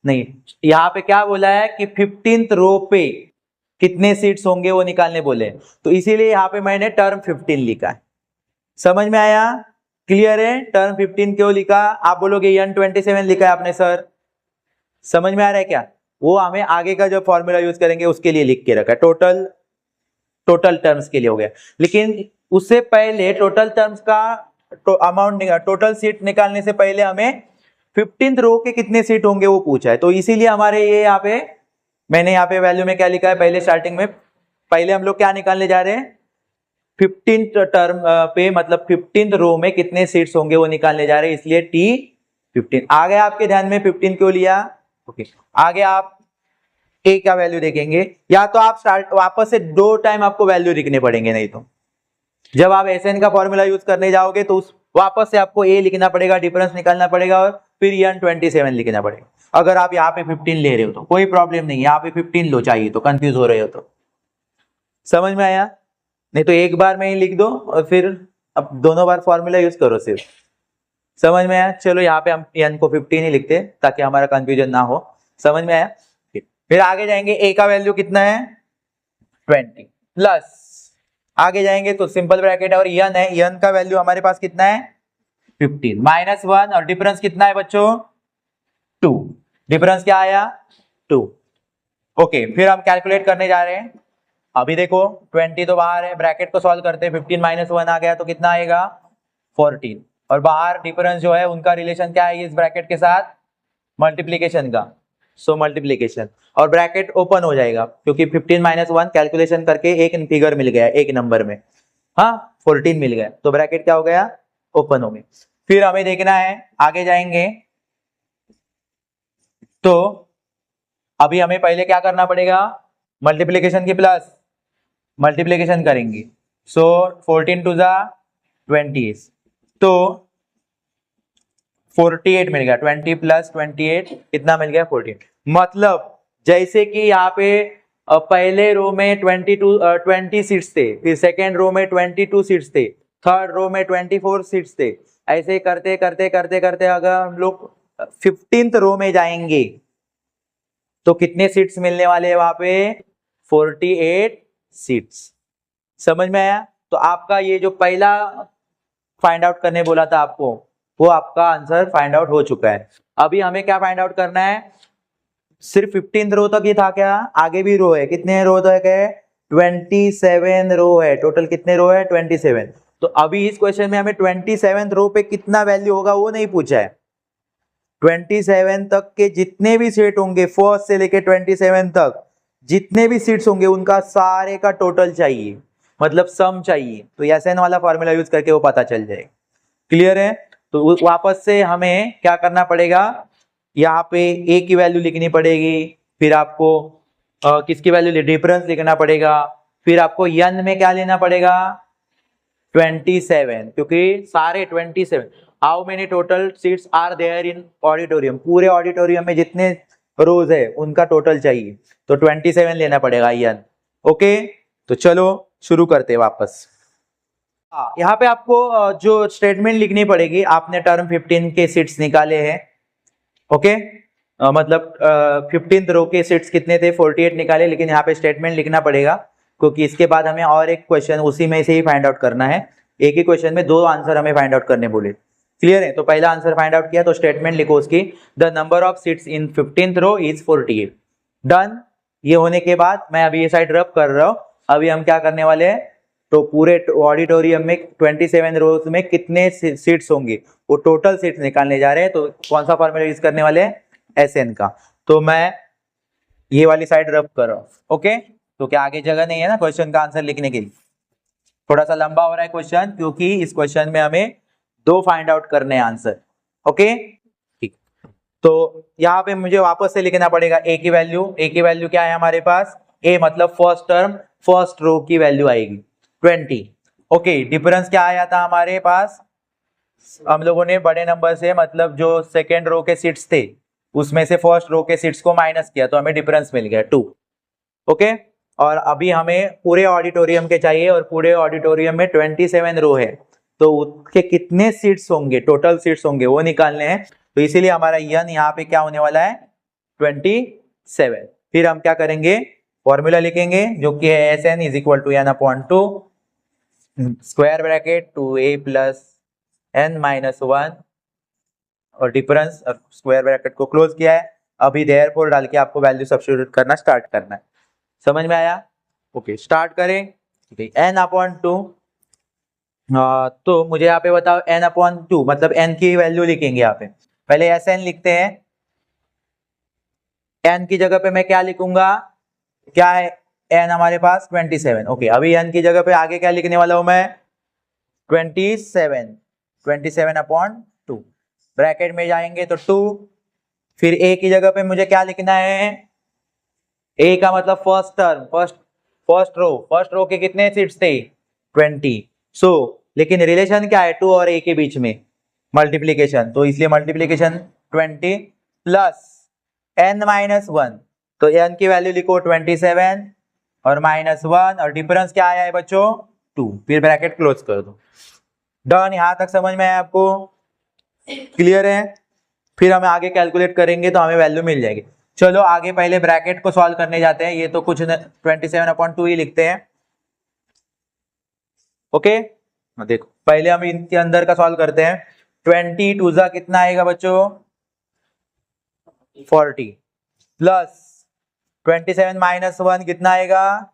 [SPEAKER 1] नहीं, यहाँ पे क्या बोला है कि 15th रो पे कितने सीट्स होंगे वो निकालने बोले, तो इसीलिए यहाँ पे मैंने टर्म 15 लिखा है। समझ में आया? क्लियर है? टर्म 15 क्यों लिखा? आप बोलोगे N27 लिखा है आपने सर, समझ में आ रहा है क्या? वो हमें आगे का जो फॉर्मूला यूज करेंगे उसके लिए लिख के रखा है, टोटल टर्म्स के लिए हो गया। लेकिन उससे पहले टोटल टर्म्स का अमाउंट टोटल सीट निकालने से पहले हमें 15th रो के कितने सीट होंगे वो पूछा है, तो इसीलिए हमारे ये यहाँ पे मैंने यहाँ पे वैल्यू में क्या लिखा है, पहले स्टार्टिंग में पहले हम लोग क्या निकालने जा रहे हैं, 15th टर्म पे मतलब 15th रो में कितने सीट्स होंगे वो निकालने जा रहे हैं, इसलिए T15 आ गया आपके ध्यान में। 15 क्यों लिया? ओके, आगे आप ए का वैल्यू देखेंगे, या तो आप स्टार्ट वापस से 2 टाइम आपको वैल्यू लिखने पड़ेंगे, नहीं तो जब आप एसएन का फॉर्मूला यूज करने जाओगे तो उस वापस से आपको ए लिखना पड़ेगा, डिफरेंस निकालना पड़ेगा और फिर N27 लिखना पड़ेगा। अगर आप यहाँ पे 15 ले रहे हो तो कोई प्रॉब्लम नहीं, यहाँ पे 15 लो चाहिए तो, कंफ्यूज हो रहे हो तो। समझ में आया? नहीं तो एक बार में ही लिख दो और फिर अब दोनों बार फॉर्मूला यूज करो सिर्फ। समझ में आया? चलो यहाँ पे हम n को 15 ही लिखते ताकि हमारा कंफ्यूजन ना हो। समझ में आया? फिर आगे जाएंगे, ए का वैल्यू कितना है 20 प्लस, आगे जाएंगे तो सिंपल ब्रैकेट है और n है, n का वैल्यू हमारे पास कितना है 15 -1 और डिफरेंस कितना है बच्चों 2, डिफरेंस क्या आया 2। ओके, फिर हम कैलकुलेट करने जा रहे हैं। अभी देखो 20 तो बाहर है, ब्रैकेट को सॉल्व करते हैं, 15 -1 आ गया तो कितना आएगा 14, और बाहर डिफरेंस जो है उनका रिलेशन क्या है इस ब्रैकेट के साथ, मल्टीप्लीकेशन का, सो मल्टीप्लीकेशन, और ब्रैकेट ओपन हो जाएगा क्योंकि 15 -1 कैलकुलेशन करके एक फिगर मिल गया, एक नंबर में, हाँ 14 मिल गया, तो ब्रैकेट क्या हो गया ओपन हो गया। फिर हमें देखना है, आगे जाएंगे तो अभी हमें पहले क्या करना पड़ेगा, मल्टीप्लीकेशन की प्लस मल्टीप्लीकेशन करेंगे, सो 14 टू जा 20, तो 48 मिल गया, 20 प्लस 28 कितना मिल गया 14। मतलब जैसे कि यहाँ पे पहले रो में 20 सीट्स थे, फिर सेकेंड रो में 22 सीट्स थे, थर्ड रो में 24 सीट्स थे, ऐसे करते करते करते करते अगर हम लोग 15th रो में जाएंगे तो कितने सीट्स मिलने वाले हैं वहां पे 48 सीट्स। समझ में आया? तो आपका ये जो पहला फाइंड आउट करने बोला था आपको, वो आपका आंसर फाइंड आउट हो चुका है। अभी हमें क्या फाइंड आउट करना है, सिर्फ 15th रो तक ही था क्या, आगे भी रो है, कितने रो तक है 27 रो है, टोटल कितने रो है 27। तो अभी इस क्वेश्चन में हमें 27th रो पे कितना वैल्यू होगा वो नहीं पूछा है, 27 तक के जितने भी सीट होंगे, फर्स्ट से लेके 27 तक जितने भी सीट्स होंगे उनका सारे का टोटल चाहिए, मतलब सम चाहिए, तो एसएन वाला फॉर्मूला यूज करके वो पता चल जाएगा। क्लियर है? तो वापस से हमें क्या करना पड़ेगा, यहाँ पे ए की वैल्यू लिखनी पड़ेगी, फिर आपको किसकी वैल्यू डिफरेंस लिखना पड़ेगा, फिर आपको n में क्या लेना पड़ेगा 27, क्योंकि सारे 27, how many total seats are there in auditorium, पूरे ऑडिटोरियम में जितने रोज है उनका टोटल चाहिए, तो 27 लेना पड़ेगा n। ओके, तो चलो शुरू करते हैं वापस। यहाँ पे आपको जो स्टेटमेंट लिखनी पड़ेगी, आपने टर्म 15 के सीट्स निकाले हैं, ओके, मतलब 15th रो के सीट्स कितने थे 48 निकाले, लेकिन यहाँ पे स्टेटमेंट लिखना पड़ेगा क्योंकि इसके बाद हमें और एक क्वेश्चन उसी में से ही फाइंड आउट करना है, एक ही क्वेश्चन में 2 आंसर हमें फाइंड आउट करने बोले। क्लियर है? तो पहला आंसर फाइंड आउट किया तो स्टेटमेंट लिखो उसकी, the number of seats in 15th row is 48। Done. ये होने के बाद मैं अभी ये साइड रब कर रहा हूँ, अभी हम क्या करने वाले हैं, तो पूरे ऑडिटोरियम में 27 रोज में कितने सीट्स होंगे वो टोटल सीट्स निकालने जा रहे हैं, तो कौन सा फॉर्मूला यूज करने वाले हैं एसएन का। तो मैं ये वाली साइड रब कर रहा हूँ, ओके, तो क्या आगे जगह नहीं है ना क्वेश्चन का आंसर लिखने के लिए, थोड़ा सा लंबा हो रहा है क्वेश्चन क्योंकि इस क्वेश्चन में हमें 2 फाइंड आउट करने हैं आंसर, ओके ठीक। तो यहाँ पे मुझे वापस से लिखना पड़ेगा ए की वैल्यू क्या है हमारे पास, ए मतलब फर्स्ट टर्म फर्स्ट रो की वैल्यू आएगी 20, ओके। डिफरेंस क्या आया था हमारे पास, हम लोगों ने बड़े नंबर से मतलब जो सेकेंड रो के सीट्स थे उसमें से फर्स्ट रो के सीट्स को माइनस किया तो हमें डिफरेंस मिल गया 2, ओके। और अभी हमें पूरे ऑडिटोरियम के चाहिए और पूरे ऑडिटोरियम में 27 रो है, तो उसके कितने सीट्स होंगे टोटल सीट्स होंगे वो निकालने हैं, तो इसीलिए हमारा यन यहाँ पे क्या होने वाला है 27। फिर हम क्या करेंगे, फॉर्मूला लिखेंगे जो कि है S n is equal to n upon two square bracket 2a plus n minus 1 और डिफरेंस स्क्वायर ब्रैकेट को क्लोज किया है। अभी देयरफॉर डाल के आपको वैल्यू सब्स्टिट्यूट करना स्टार्ट करना है। समझ में आया? ओके, स्टार्ट करें। ठीक है, n अपॉन टू, तो मुझे यहाँ पे बताओ n अपॉन टू मतलब n की वैल्यू लिखेंगे यहाँ पे। पहले एस एन लिखते हैं। n की जगह पे मैं क्या लिखूंगा, क्या है n हमारे पास 27। ओके, अभी n की जगह पे आगे क्या लिखने वाला हूं मैं, 27 अपॉन टू, ब्रैकेट में जाएंगे तो 2, फिर a की जगह पे मुझे क्या लिखना है, a का मतलब फर्स्ट टर्म, फर्स्ट रो के कितने सीट्स थे, 20। सो लेकिन रिलेशन क्या है 2 और a के बीच में, मल्टीप्लीकेशन, तो इसलिए मल्टीप्लीकेशन 20 प्लस n माइनस 1, तो n की वैल्यू लिखो 27 और माइनस 1 और डिफरेंस क्या आया है बच्चों 2, फिर ब्रैकेट क्लोज कर दो। डन, यहां तक समझ में आया आपको? क्लियर है? फिर हमें आगे कैलकुलेट करेंगे तो हमें वैल्यू मिल जाएगी। चलो आगे पहले ब्रैकेट को सॉल्व करने जाते हैं। ये तो कुछ 27 अपॉन 2 ही लिखते हैं। ओके, देखो पहले हम इनके अंदर का सॉल्व करते हैं। 20 टू जा कितना आएगा बच्चों, 40 प्लस 27 माइनस 1 कितना आएगा,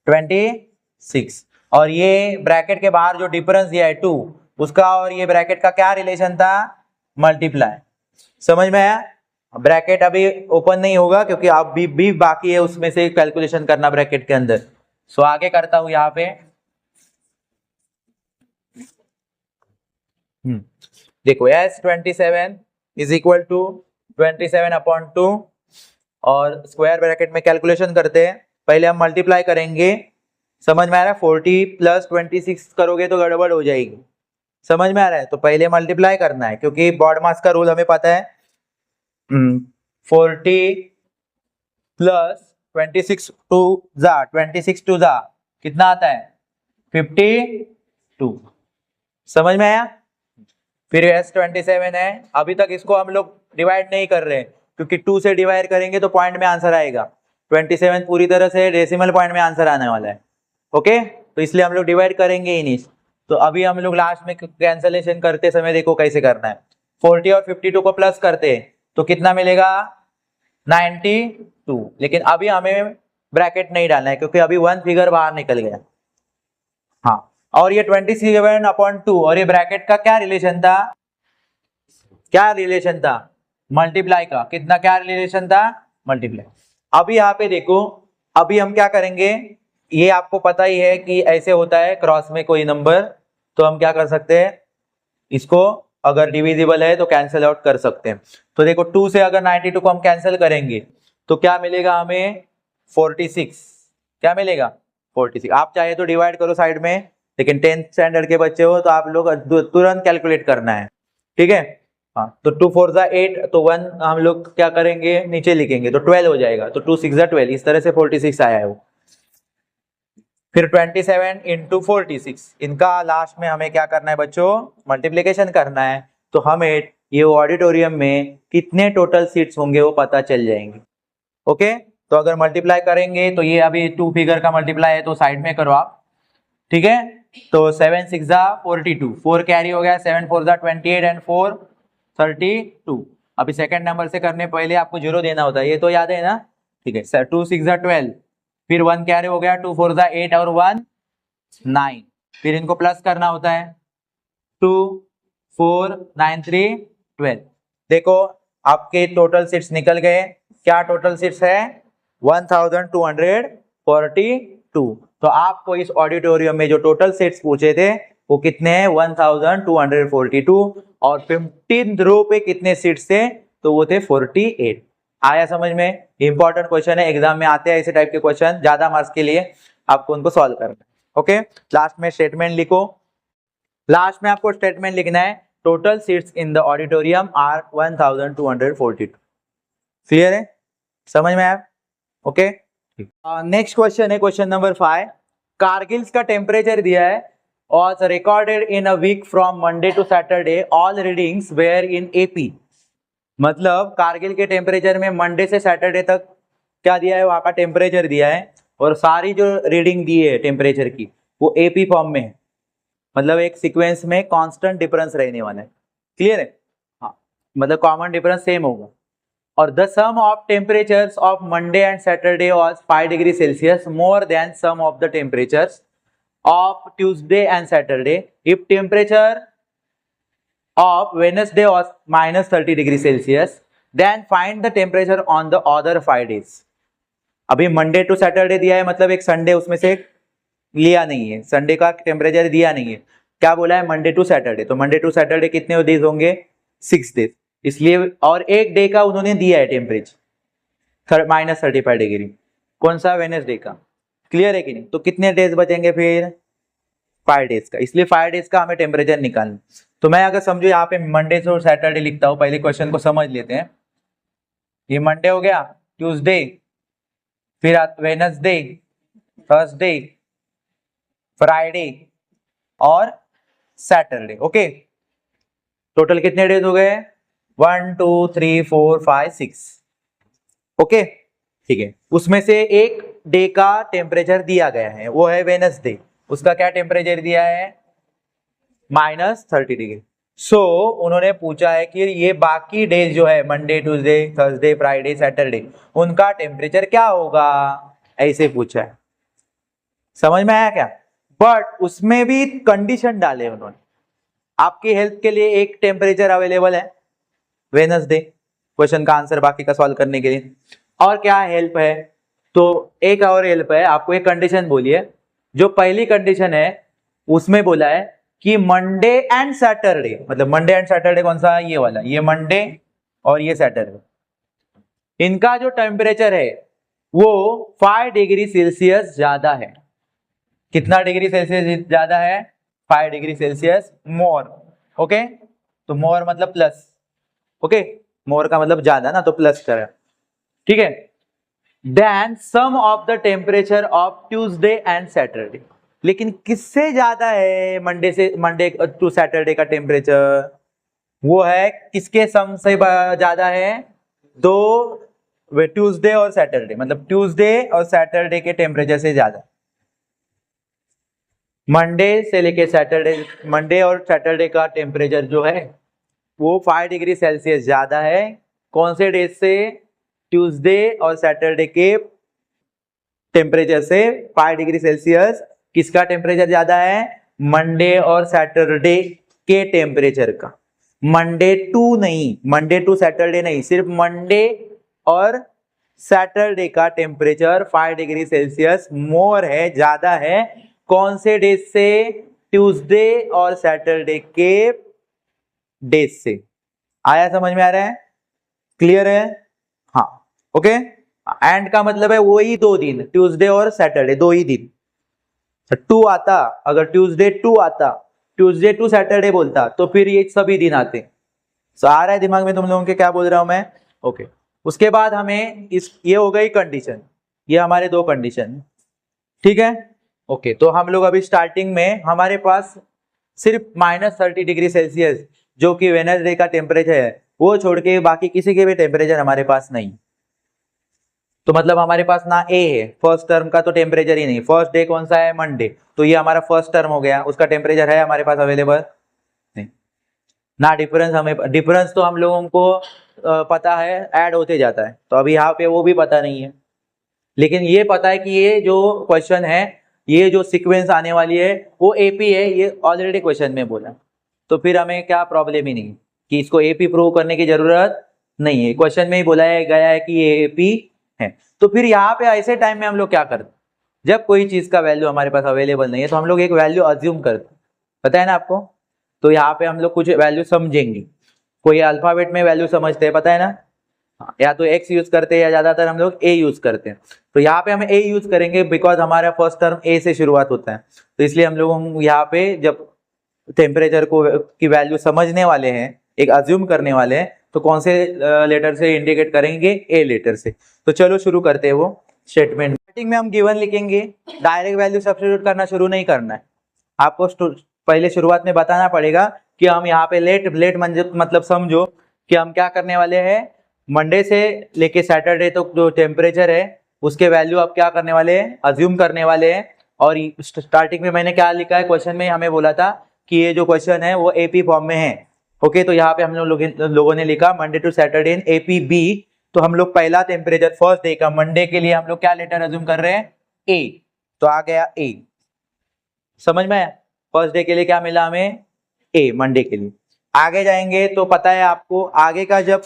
[SPEAKER 1] 26। और ये ब्रैकेट के बाहर जो डिफरेंस दिया है 2, उसका और ये ब्रैकेट का क्या रिलेशन था, मल्टीप्लाई। समझ में आया? ब्रैकेट अभी ओपन नहीं होगा क्योंकि अब भी बाकी है उसमें से कैलकुलेशन करना ब्रैकेट के अंदर। सो आगे करता हूं यहाँ पे। देखो S 27 is equal to 27 upon 2 और स्क्वायर ब्रैकेट में कैलकुलेशन करते हैं। पहले हम मल्टीप्लाई करेंगे। समझ में आ रहा है? 40 प्लस 26 करोगे तो गड़बड़ हो जाएगी। समझ में आ रहा है? तो पहले मल्टीप्लाई करना है क्योंकि बॉड मास का रूल हमें पता है। 40 प्लस 26 टू जा कितना आता है, 52। समझ में आया? फिर एस 27 है। अभी तक इसको हम लोग डिवाइड नहीं कर रहे हैं क्योंकि 2 से डिवाइड करेंगे तो पॉइंट में आंसर आएगा। 27 पूरी तरह से डेसिमल पॉइंट में आंसर आने वाला है। ओके, तो इसलिए हम लोग डिवाइड करेंगे ही नहीं। तो अभी हम लोग लास्ट में कैंसलेशन करते समय देखो कैसे करना है। 40 और 52 को प्लस करते हैं तो कितना मिलेगा, 92। लेकिन अभी हमें ब्रैकेट नहीं डालना है क्योंकि अभी 1 फिगर बाहर निकल गया। हाँ, और ये 27 अपॉन 2 और ये ब्रैकेट का क्या रिलेशन था, मल्टीप्लाई का। कितना क्या रिलेशन था, मल्टीप्लाई। अभी यहाँ पे देखो, अभी हम क्या करेंगे, ये आपको पता ही है कि ऐसे होता है क्रॉस में कोई नंबर, तो हम क्या कर सकते हैं, इसको अगर डिविजिबल है तो कैंसिल आउट कर सकते हैं। तो देखो 2 से अगर 92 को हम कैंसिल करेंगे तो क्या मिलेगा हमें, 46। क्या मिलेगा, 46। आप चाहे तो डिवाइड करो साइड में, लेकिन 10th स्टैंडर्ड के बच्चे हो तो आप लोग तुरंत कैलकुलेट करना है। ठीक है, हाँ, तो 2 4 जा 8, तो 1 हम लोग क्या करेंगे, नीचे लिखेंगे तो 12 हो जाएगा। तो 2 6 जा 12, इस तरह से 46 आया है वो। फिर 27 इंटू 46, इनका लास्ट में हमें क्या करना है बच्चों, मल्टीप्लीकेशन करना है। तो हमें ये ऑडिटोरियम में कितने टोटल सीट्स होंगे वो पता चल जाएंगे। ओके, तो अगर मल्टीप्लाई करेंगे तो ये अभी 2 फिगर का मल्टीप्लाई है तो साइड में करो आप। ठीक है, तो 7 6 जा 42, 4 कैरी हो गया, 7 4 जा 28 एंड 4 32। अभी सेकंड नंबर से करने पहले आपको 0 देना होता है, ये तो याद है ना। ठीक है, 2 6 जा 12, फिर 1 कैरी हो गया, 2 4 जा 8 और 1 9, फिर इनको प्लस करना होता है, 2 4 9 3 12। देखो आपके टोटल सीट्स निकल गए। क्या टोटल सीट्स है, 1242। तो आपको इस ऑडिटोरियम में जो टोटल सीट्स पूछे थे वो कितने हैं, 1242। और 15th रो पे कितने सीट्स थे, तो वो थे 48। आया समझ में? इंपॉर्टेंट क्वेश्चन है, एग्जाम में आते हैं ऐसे टाइप के क्वेश्चन, ज्यादा मार्क्स के लिए आपको उनको सॉल्व करना है। ओके, लास्ट में स्टेटमेंट लिखो। लास्ट में आपको स्टेटमेंट लिखना है, total seats in the auditorium are 1242। Clear है, समझ में आया? ओके, नेक्स्ट क्वेश्चन है क्वेश्चन नंबर 5। कारगिल का टेम्परेचर दिया है, was recorded in a week from Monday to Saturday. All readings were in AP. मतलब कारगिल के टेम्परेचर में मंडे से सैटरडे तक क्या दिया है, वहां का टेम्परेचर दिया है, और सारी जो रीडिंग दी है टेम्परेचर की वो एपी फॉर्म में है, मतलब एक सीक्वेंस में कांस्टेंट डिफरेंस रहने वाला है। क्लियर है? हाँ, मतलब कॉमन डिफरेंस सेम होगा। और the sum of temperatures of Monday and Saturday was 5 degree Celsius more than sum of the temperatures of Tuesday and Saturday if temperature of Wednesday was minus 30 degree Celsius, then find the temperature on the other 5 days. अभी Monday to Saturday दिया है, मतलब एक Sunday उसमें से लिया नहीं है, संडे का टेम्परेचर दिया नहीं है, क्या बोला है, मंडे टू सैटरडे। तो मंडे टू सैटरडे कितने डेज होंगे, 6 डेज, इसलिए और एक डे का उन्होंने दिया है टेम्परेचर माइनस 35 डिग्री, कौन सा, वेडनेसडे का। क्लियर है कि नहीं? तो कितने डेज बचेंगे फिर, 5 डेज का, इसलिए 5 डेज का हमें टेम्परेचर निकालना। तो मैं अगर समझो यहाँ पे मंडे से सैटरडे लिखता हूँ, पहले क्वेश्चन को समझ लेते हैं। ये मंडे हो गया, ट्यूसडे, फिर वेडनेसडे, थर्सडे, फ्राइडे और सैटरडे। ओके, टोटल कितने डेज हो गए, 1 2 3 4 5 6। ओके, ठीक है। उसमें से एक डे का टेम्परेचर दिया गया है, वो है वेडनेसडे, उसका क्या टेम्परेचर दिया है, माइनस 30 डिग्री। सो उन्होंने पूछा है कि ये बाकी डेज जो है Monday, Tuesday, Thursday, Friday, Saturday, उनका टेम्परेचर क्या होगा, ऐसे पूछा है। समझ में आया क्या? बट उसमें भी कंडीशन डाले उन्होंने, आपकी हेल्प के लिए एक टेम्परेचर अवेलेबल है वेडनेसडे, क्वेश्चन का आंसर बाकी का सॉल्व करने के लिए। और क्या हेल्प है, तो एक और हेल्प है, आपको एक कंडीशन बोलिए। जो पहली कंडीशन है उसमें बोला है कि मंडे एंड सैटरडे, मतलब मंडे एंड सैटरडे कौन सा, ये वाला, ये मंडे और ये सैटरडे, इनका जो टेम्परेचर है वो 5 डिग्री सेल्सियस ज्यादा है। कितना डिग्री सेल्सियस ज्यादा है, 5 डिग्री सेल्सियस मोर। ओके, तो मोर मतलब प्लस, ओके, मोर का मतलब ज्यादा ना, तो प्लस करें, ठीक है। Then sum of the temperature of Tuesday and Saturday, लेकिन किससे ज्यादा है मंडे टू सैटरडे का टेम्परेचर, वो है किसके सम से ज्यादा है, दो ट्यूसडे और सैटरडे, मतलब ट्यूसडे और सैटरडे के टेम्परेचर से ज्यादा। मंडे से लेके सैटरडे, मंडे और सैटरडे का टेम्परेचर जो है वो 5 डिग्री सेल्सियस ज्यादा है, कौन से डेज से, ट्यूसडे और सैटरडे के टेम्परेचर से 5 डिग्री सेल्सियस किसका टेम्परेचर ज्यादा है, मंडे और सैटरडे के टेम्परेचर का। मंडे टू नहीं, मंडे टू सैटरडे नहीं, सिर्फ मंडे और सैटरडे का टेम्परेचर 5 डिग्री सेल्सियस मोर है, ज्यादा है, कौन से डेज से, ट्यूसडे और सैटरडे के डेज से। आया, समझ में आ रहा है, क्लियर है? हाँ, ओके। एंड का मतलब है वही 2 दिन, ट्यूसडे और सैटरडे 2 ही दिन। टू आता, अगर ट्यूसडे टू आता, ट्यूसडे टू सैटरडे बोलता, तो फिर ये सभी दिन आते। सो आ रहा है दिमाग में तुम लोगों के क्या बोल रहा हूं मैं? ओके, उसके बाद हमें ये हो गई कंडीशन, ये हमारे 2 कंडीशन, ठीक है। ओके, तो हम लोग अभी स्टार्टिंग में हमारे पास सिर्फ -30 डिग्री सेल्सियस जो कि वेडनेसडे का टेम्परेचर है, वो छोड़ के बाकी किसी के भी टेम्परेचर हमारे पास नहीं। तो मतलब हमारे पास ना ए है, फर्स्ट टर्म का तो टेम्परेचर ही नहीं, फर्स्ट डे कौन सा है, मंडे, तो ये हमारा फर्स्ट टर्म हो गया, उसका टेम्परेचर है हमारे पास अवेलेबल नहीं ना। डिफरेंस हमें, डिफरेंस तो हम लोगों को पता है, ऐड होते जाता है, तो अभी यहाँ पे वो भी पता नहीं है, लेकिन ये पता है कि ये जो क्वेश्चन है, ये जो सीक्वेंस आने वाली है वो एपी है, ये ऑलरेडी क्वेश्चन में बोला, तो फिर हमें क्या प्रॉब्लम ही नहीं कि इसको एपी प्रूव करने की जरूरत नहीं है, क्वेश्चन में ही बोला गया है कि ये एपी है। तो फिर यहाँ पे ऐसे टाइम में हम लोग क्या करते, जब कोई चीज का वैल्यू हमारे पास अवेलेबल नहीं है तो हम लोग एक वैल्यू अज्यूम करते, पता है ना आपको। तो यहाँ पे हम लोग कुछ वैल्यू समझेंगे, कोई अल्फाबेट में वैल्यू समझते हैं, पता है ना, या तो एक्स यूज करते हैं या ज्यादातर हम लोग ए यूज करते हैं। तो यहाँ पे हम ए यूज करेंगे बिकॉज हमारा फर्स्ट टर्म ए से शुरुआत होता है, तो इसलिए हम लोग यहाँ पे जब टेम्परेचर को की वैल्यू समझने वाले हैं, एक अज्यूम करने वाले हैं, तो कौन से लेटर से इंडिकेट करेंगे, ए लेटर से। तो चलो शुरू करते हैं वो स्टेटमेंट। स्टार्टिंग में हम गिवन लिखेंगे, डायरेक्ट वैल्यू सब्स्टिट्यूट करना शुरू नहीं करना है, आपको पहले शुरुआत में बताना पड़ेगा कि हम यहाँ पे लेट मतलब समझो कि हम क्या करने वाले हैं, मंडे से लेके सैटरडे तक जो टेम्परेचर है उसके वैल्यू आप क्या करने वाले हैं, अज्यूम करने वाले हैं। और स्टार्टिंग में मैंने क्या लिखा है, क्वेश्चन में हमें बोला था कि ये जो क्वेश्चन है वो एपी फॉर्म में है। ओके, तो यहाँ पे हम लोगों ने लिखा Monday to Saturday in AP B. तो हम लोग पहला टेम्परेचर फर्स्ट डे का मंडे के लिए हम लोग क्या लेटर अज्यूम कर रहे हैं, ए। तो आ गया ए, समझ में आया। फर्स्ट डे के लिए क्या मिला हमें, ए, मंडे के लिए। आगे जाएंगे तो पता है आपको, आगे का जब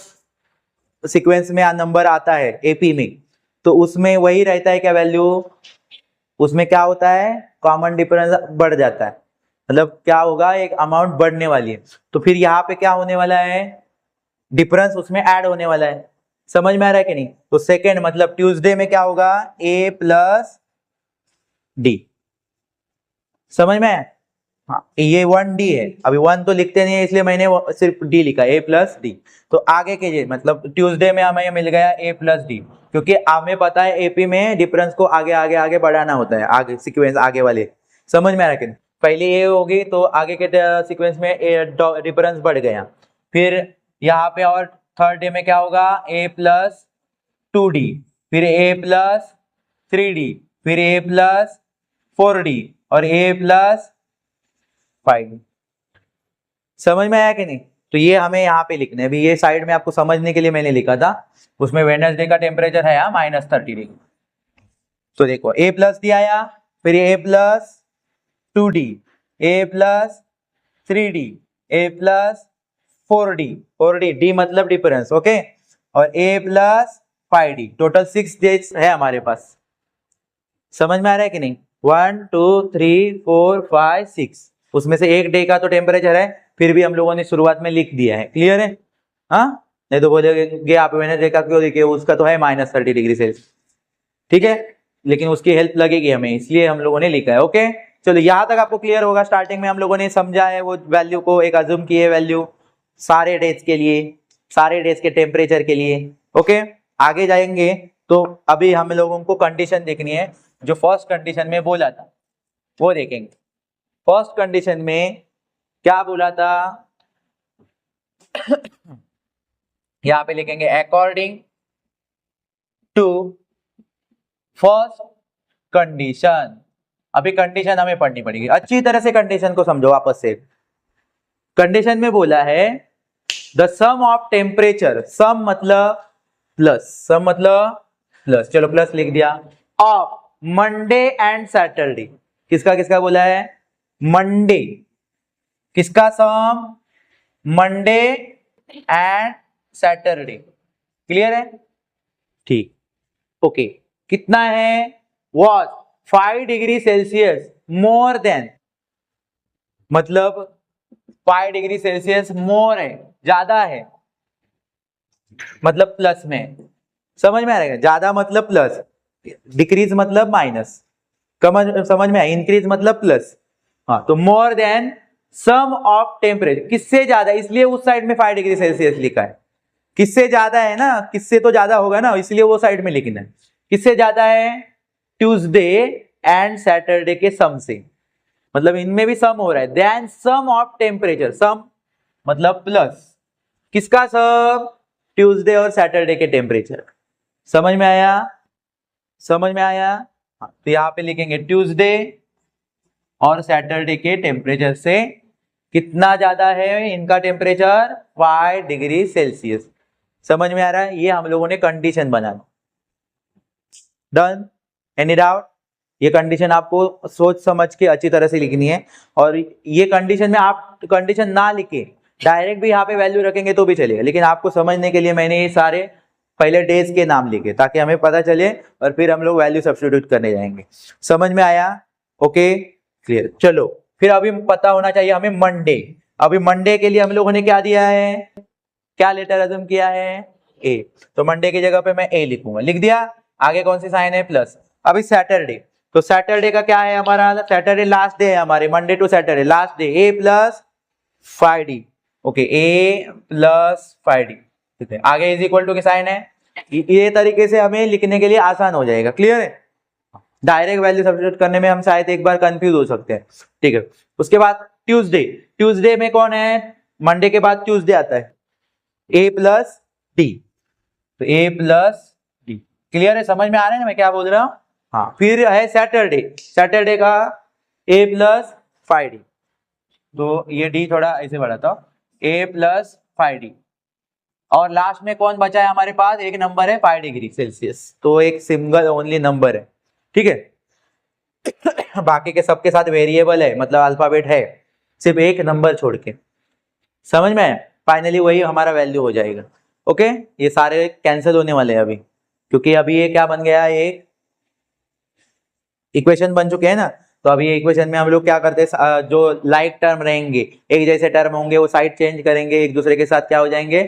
[SPEAKER 1] सीक्वेंस में नंबर आता है एपी में तो उसमें वही रहता है क्या वैल्यू, उसमें क्या होता है, कॉमन डिफरेंस बढ़ जाता है। मतलब क्या होगा, एक अमाउंट बढ़ने वाली है। तो फिर यहाँ पे क्या होने वाला है, डिफरेंस उसमें ऐड होने वाला है। समझ में आ रहा है कि नहीं। तो सेकेंड मतलब ट्यूसडे में क्या होगा, ए प्लस डी। समझ में आया। हाँ, ये 1D है, अभी 1 तो लिखते नहीं है इसलिए मैंने सिर्फ D लिखा, A प्लस डी। तो आगे के ये मतलब ट्यूसडे में हमें मिल गया A प्लस डी, क्योंकि हमें पता है एपी में डिफरेंस को आगे आगे आगे बढ़ाना होता है, आगे सीक्वेंस आगे वाले। समझ में आ रहा है, पहले A होगी तो आगे के सीक्वेंस में डिफरेंस बढ़ गया। फिर यहाँ पे और थर्ड डे में क्या होगा, A प्लस 2D, फिर A प्लस 3D, फिर A प्लस 4D और A प्लस 5। समझ में आया कि नहीं। तो ये हमें यहाँ पे लिखना है। अभी ये साइड में आपको समझने के लिए मैंने लिखा था, उसमें वेडनेसडे का टेम्परेचर है यहाँ -30 डिग्री। तो देखो A प्लस डी आया, फिर A plus 2D, A plus 3D, A plus 4D, 4D D मतलब डिफरेंस, ओके, और A plus 5D। Total 6 days है हमारे पास। समझ में आ रहा है कि नहीं। 1 2 3 4 5 6, उसमें से एक डे का तो टेम्परेचर है, फिर भी हम लोगों ने शुरुआत में लिख दिया है। क्लियर है। हाँ, नहीं तो बोलेंगे आप मैंने देखा क्यों लिखे, उसका तो है -30 डिग्री सेल्सियस, ठीक है, लेकिन उसकी हेल्प लगेगी हमें, इसलिए हम लोगों ने लिखा है। ओके, चलो यहाँ तक आपको क्लियर होगा। स्टार्टिंग में हम लोगों ने समझा है वो वैल्यू को, एक अज्यूम की है वैल्यू सारे डेज के लिए, सारे डेज के टेम्परेचर के लिए। ओके, आगे जाएंगे तो अभी हम लोगों को कंडीशन देखनी है, जो फर्स्ट कंडीशन में बोला था वो देखेंगे। फर्स्ट कंडीशन में क्या बोला था यहां पे लिखेंगे अकॉर्डिंग टू फर्स्ट कंडीशन। अभी कंडीशन हमें पढ़नी पड़ेगी अच्छी तरह से, कंडीशन को समझो वापस से। कंडीशन में बोला है द सम ऑफ टेम्परेचर, सम मतलब प्लस, सम मतलब प्लस, चलो प्लस लिख दिया, ऑफ मंडे एंड सैटरडे। किसका किसका बोला है, मंडे, किसका सम, मंडे एंड सैटरडे। क्लियर है, ठीक, ओके। कितना है, was 5 degree Celsius more then, मतलब 5 डिग्री सेल्सियस मोर है, ज्यादा है, मतलब प्लस में। समझ में आ रहा है, ज्यादा मतलब प्लस, डिक्रीज मतलब माइनस, समझ में आया, इंक्रीज मतलब प्लस। हाँ, तो more than sum of temperature, किससे ज्यादा, इसलिए उस साइड में 5 डिग्री सेल्सियस लिखा है। किससे ज्यादा है ना, किससे तो ज्यादा होगा ना, इसलिए वो साइड में लिखना है। किससे ज्यादा है, ट्यूसडे एंड सैटरडे के सम से, मतलब इनमें भी सम हो रहा है। देन सम ऑफ टेम्परेचर, सम मतलब प्लस, किसका सम, ट्यूसडे और सैटरडे के टेम्परेचर। समझ में आया, समझ में आया। तो यहां पे लिखेंगे ट्यूसडे और सैटरडे के टेम्परेचर से कितना ज्यादा है इनका टेम्परेचर, 5 डिग्री सेल्सियस। समझ में आ रहा है, ये हम लोगों ने कंडीशन बनाना। Done, any doubt. ये कंडीशन आपको सोच समझ के अच्छी तरह से लिखनी है, और ये कंडीशन में आप कंडीशन ना लिखे डायरेक्ट भी यहाँ पे वैल्यू रखेंगे तो भी चलेगा, लेकिन आपको समझने के लिए मैंने ये सारे पहले डेज के नाम लिखे ताकि हमें पता चले, और फिर हम लोग वैल्यू सब्स्टिट्यूट करने जाएंगे। समझ में आया, ओके, क्लियर। चलो फिर अभी पता होना चाहिए हमें मंडे। अभी मंडे के लिए हम लोगों ने क्या दिया है, क्या लेटर अज्यूम किया है, ए। तो मंडे की जगह पे मैं ए लिखूंगा, लिख दिया। आगे कौन सी साइन है, प्लस। अभी सैटरडे, तो सैटरडे का क्या है हमारा, सैटरडे लास्ट डे है हमारे, Monday to Saturday last day, a plus 5D। ओके, ए प्लस 5D, ठीक है। आगे इज इक्वल टू की साइन है, ये तरीके से हमें लिखने के लिए आसान हो जाएगा। क्लियर है, डायरेक्ट वैल्यू सब्स्टिट्यूट करने में हम शायद एक बार कंफ्यूज हो सकते हैं, ठीक है। उसके बाद ट्यूसडे, ट्यूसडे में कौन है, मंडे के बाद ट्यूसडे आता है, ए प्लस डी, तो ए प्लस डी। क्लियर है, समझ में आ रहा है ना मैं क्या बोल रहा हूँ? हाँ, फिर है सैटरडे, सैटरडे का ए प्लस 5d, तो ये डी थोड़ा ऐसे बढ़ाता हूँ, ए प्लस 5d। और लास्ट में कौन बचा है हमारे पास? एक नंबर है 5 डिग्री सेल्सियस, तो एक सिंगल ओनली नंबर है, ठीक है। बाकी के सबके साथ वेरिएबल है, मतलब अल्फाबेट है, सिर्फ एक नंबर छोड़ के। समझ में? फाइनली वही हमारा वैल्यू हो जाएगा। ओके, ये सारे कैंसिल होने वाले हैं अभी, क्योंकि अभी ये क्या बन गया, एक इक्वेशन बन चुके हैं ना। तो अभी ये इक्वेशन में हम लोग क्या करते हैं, जो लाइक टर्म रहेंगे, एक जैसे टर्म होंगे, वो साइड चेंज करेंगे, एक दूसरे के साथ क्या हो जाएंगे,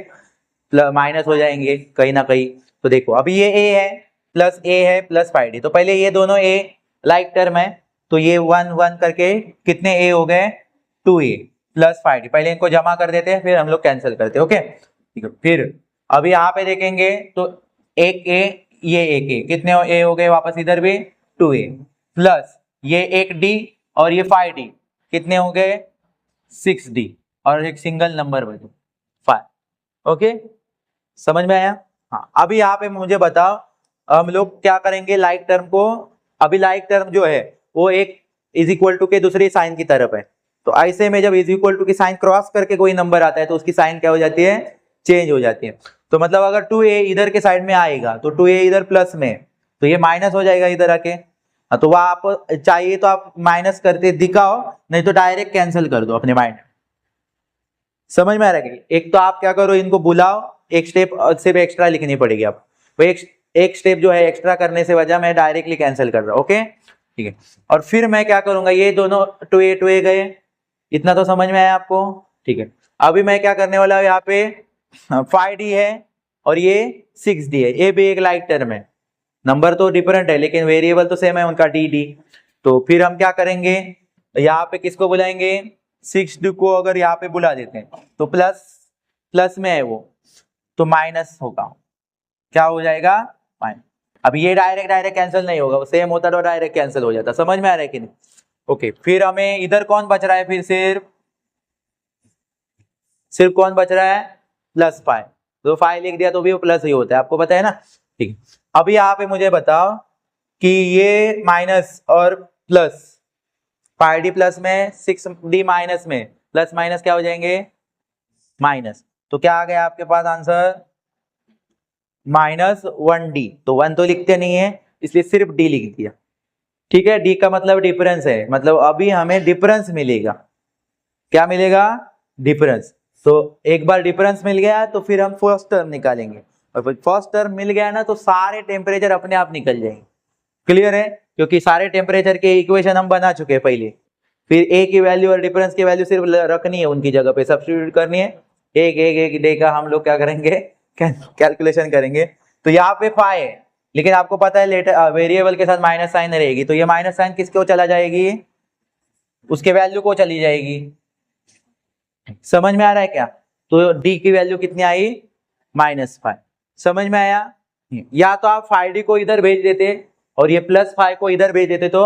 [SPEAKER 1] माइनस हो जाएंगे कहीं ना कहीं। तो देखो अभी ये a है प्लस a है प्लस 5d, तो पहले ये दोनों a लाइक टर्म है, तो ये 1 1 करके कितने a हो गए, 2a प्लस 5d। पहले इनको जमा कर देते हैं, फिर हम लोग कैंसिल करते हैं। ओके, ठीक है। फिर अभी यहाँ पे देखेंगे तो एक a, ये एक a, कितने a हो गए वापस इधर भी 2a, प्लस ये एक d और ये 5d, कितने हो गए 6d, और एक सिंगल नंबर बचे 5। ओके, समझ में आया? हाँ, अभी यहाँ पे मुझे बताओ हम लोग क्या करेंगे लाइक टर्म को। अभी लाइक टर्म जो है वो एक इज इक्वल टू के दूसरी साइन की तरफ है, तो ऐसे में जब इज इक्वल टू की साइन क्रॉस करके कोई नंबर आता है तो उसकी साइन क्या हो जाती है, चेंज हो जाती है। तो मतलब अगर 2a इधर के साइड में आएगा तो 2a इधर प्लस में, तो ये माइनस हो जाएगा इधर आके। तो वह आप चाहिए तो आप माइनस करके दिखाओ, नहीं तो डायरेक्ट कैंसिल कर दो अपने माइंड। समझ में आ रहा है? एक तो आप क्या करो, इनको बुलाओ, एक स्टेप सिर्फ एक्स्ट्रा लिखनी पड़ेगी आप, वो एक स्टेप जो है एक्स्ट्रा करने से वजह मैं डायरेक्टली कैंसिल कर रहा हूं। ओके, ठीक है। और फिर मैं क्या करूंगा, ये दोनों 2a गए, इतना तो समझ में आया आपको? ठीक है। अभी मैं क्या करने वाला हूं, यहाँ पे 5d है और ये 6d है, ये भी एक लाइक टर्म है, नंबर तो डिफरेंट है लेकिन वेरिएबल तो सेम है उनका dd। तो फिर हम क्या करेंगे, यहाँ पे किसको बुलाएंगे, 6d को अगर यहाँ पे बुला देते हैं तो प्लस में है वो, तो माइनस होगा, क्या हो जाएगा, माइनस। अब ये डायरेक्ट कैंसिल नहीं होगा, वो सेम होता तो डायरेक्ट कैंसिल हो जाता। समझ में आ रहा है कि नहीं? ओके, फिर हमें इधर कौन बच रहा है, फिर सिर्फ कौन बच रहा है, प्लस 5। तो 5 लिख दिया तो भी वो प्लस ही होता है, आपको पता है ना। ठीक है, अभी यहाँ पे मुझे बताओ कि ये माइनस और प्लस, 5d प्लस में 6d माइनस में, प्लस माइनस क्या हो जाएंगे, माइनस। तो क्या आ गया आपके पास आंसर, -1d। तो 1 तो लिखते नहीं है इसलिए सिर्फ d लिख दिया। ठीक है, d का मतलब डिफरेंस है, मतलब अभी हमें डिफरेंस मिलेगा। क्या मिलेगा, डिफरेंस। तो एक बार डिफरेंस मिल गया तो फिर हम फर्स्ट टर्म निकालेंगे, और फर्स्ट टर्म मिल गया ना तो सारे टेम्परेचर अपने आप निकल जाएंगे। क्लियर है? क्योंकि सारे टेम्परेचर के इक्वेशन हम बना चुके हैं पहले। फिर ए की वैल्यू और डिफरेंस की वैल्यू सिर्फ रखनी है, उनकी जगह पे सब्स्टिट्यूट करनी है। एक डे का हम लोग क्या करेंगे, कैलकुलेशन करेंगे। तो यहाँ पे 5 है, लेकिन आपको पता है लेटर वेरिएबल के साथ माइनस साइन रहेगी, तो ये माइनस साइन किसको चला जाएगी, उसके वैल्यू को चली जाएगी। समझ में आ रहा है क्या? तो डी की वैल्यू कितनी आई, -5। समझ में आया? या तो आप 5d को इधर भेज देते और ये +5 को इधर भेज देते, तो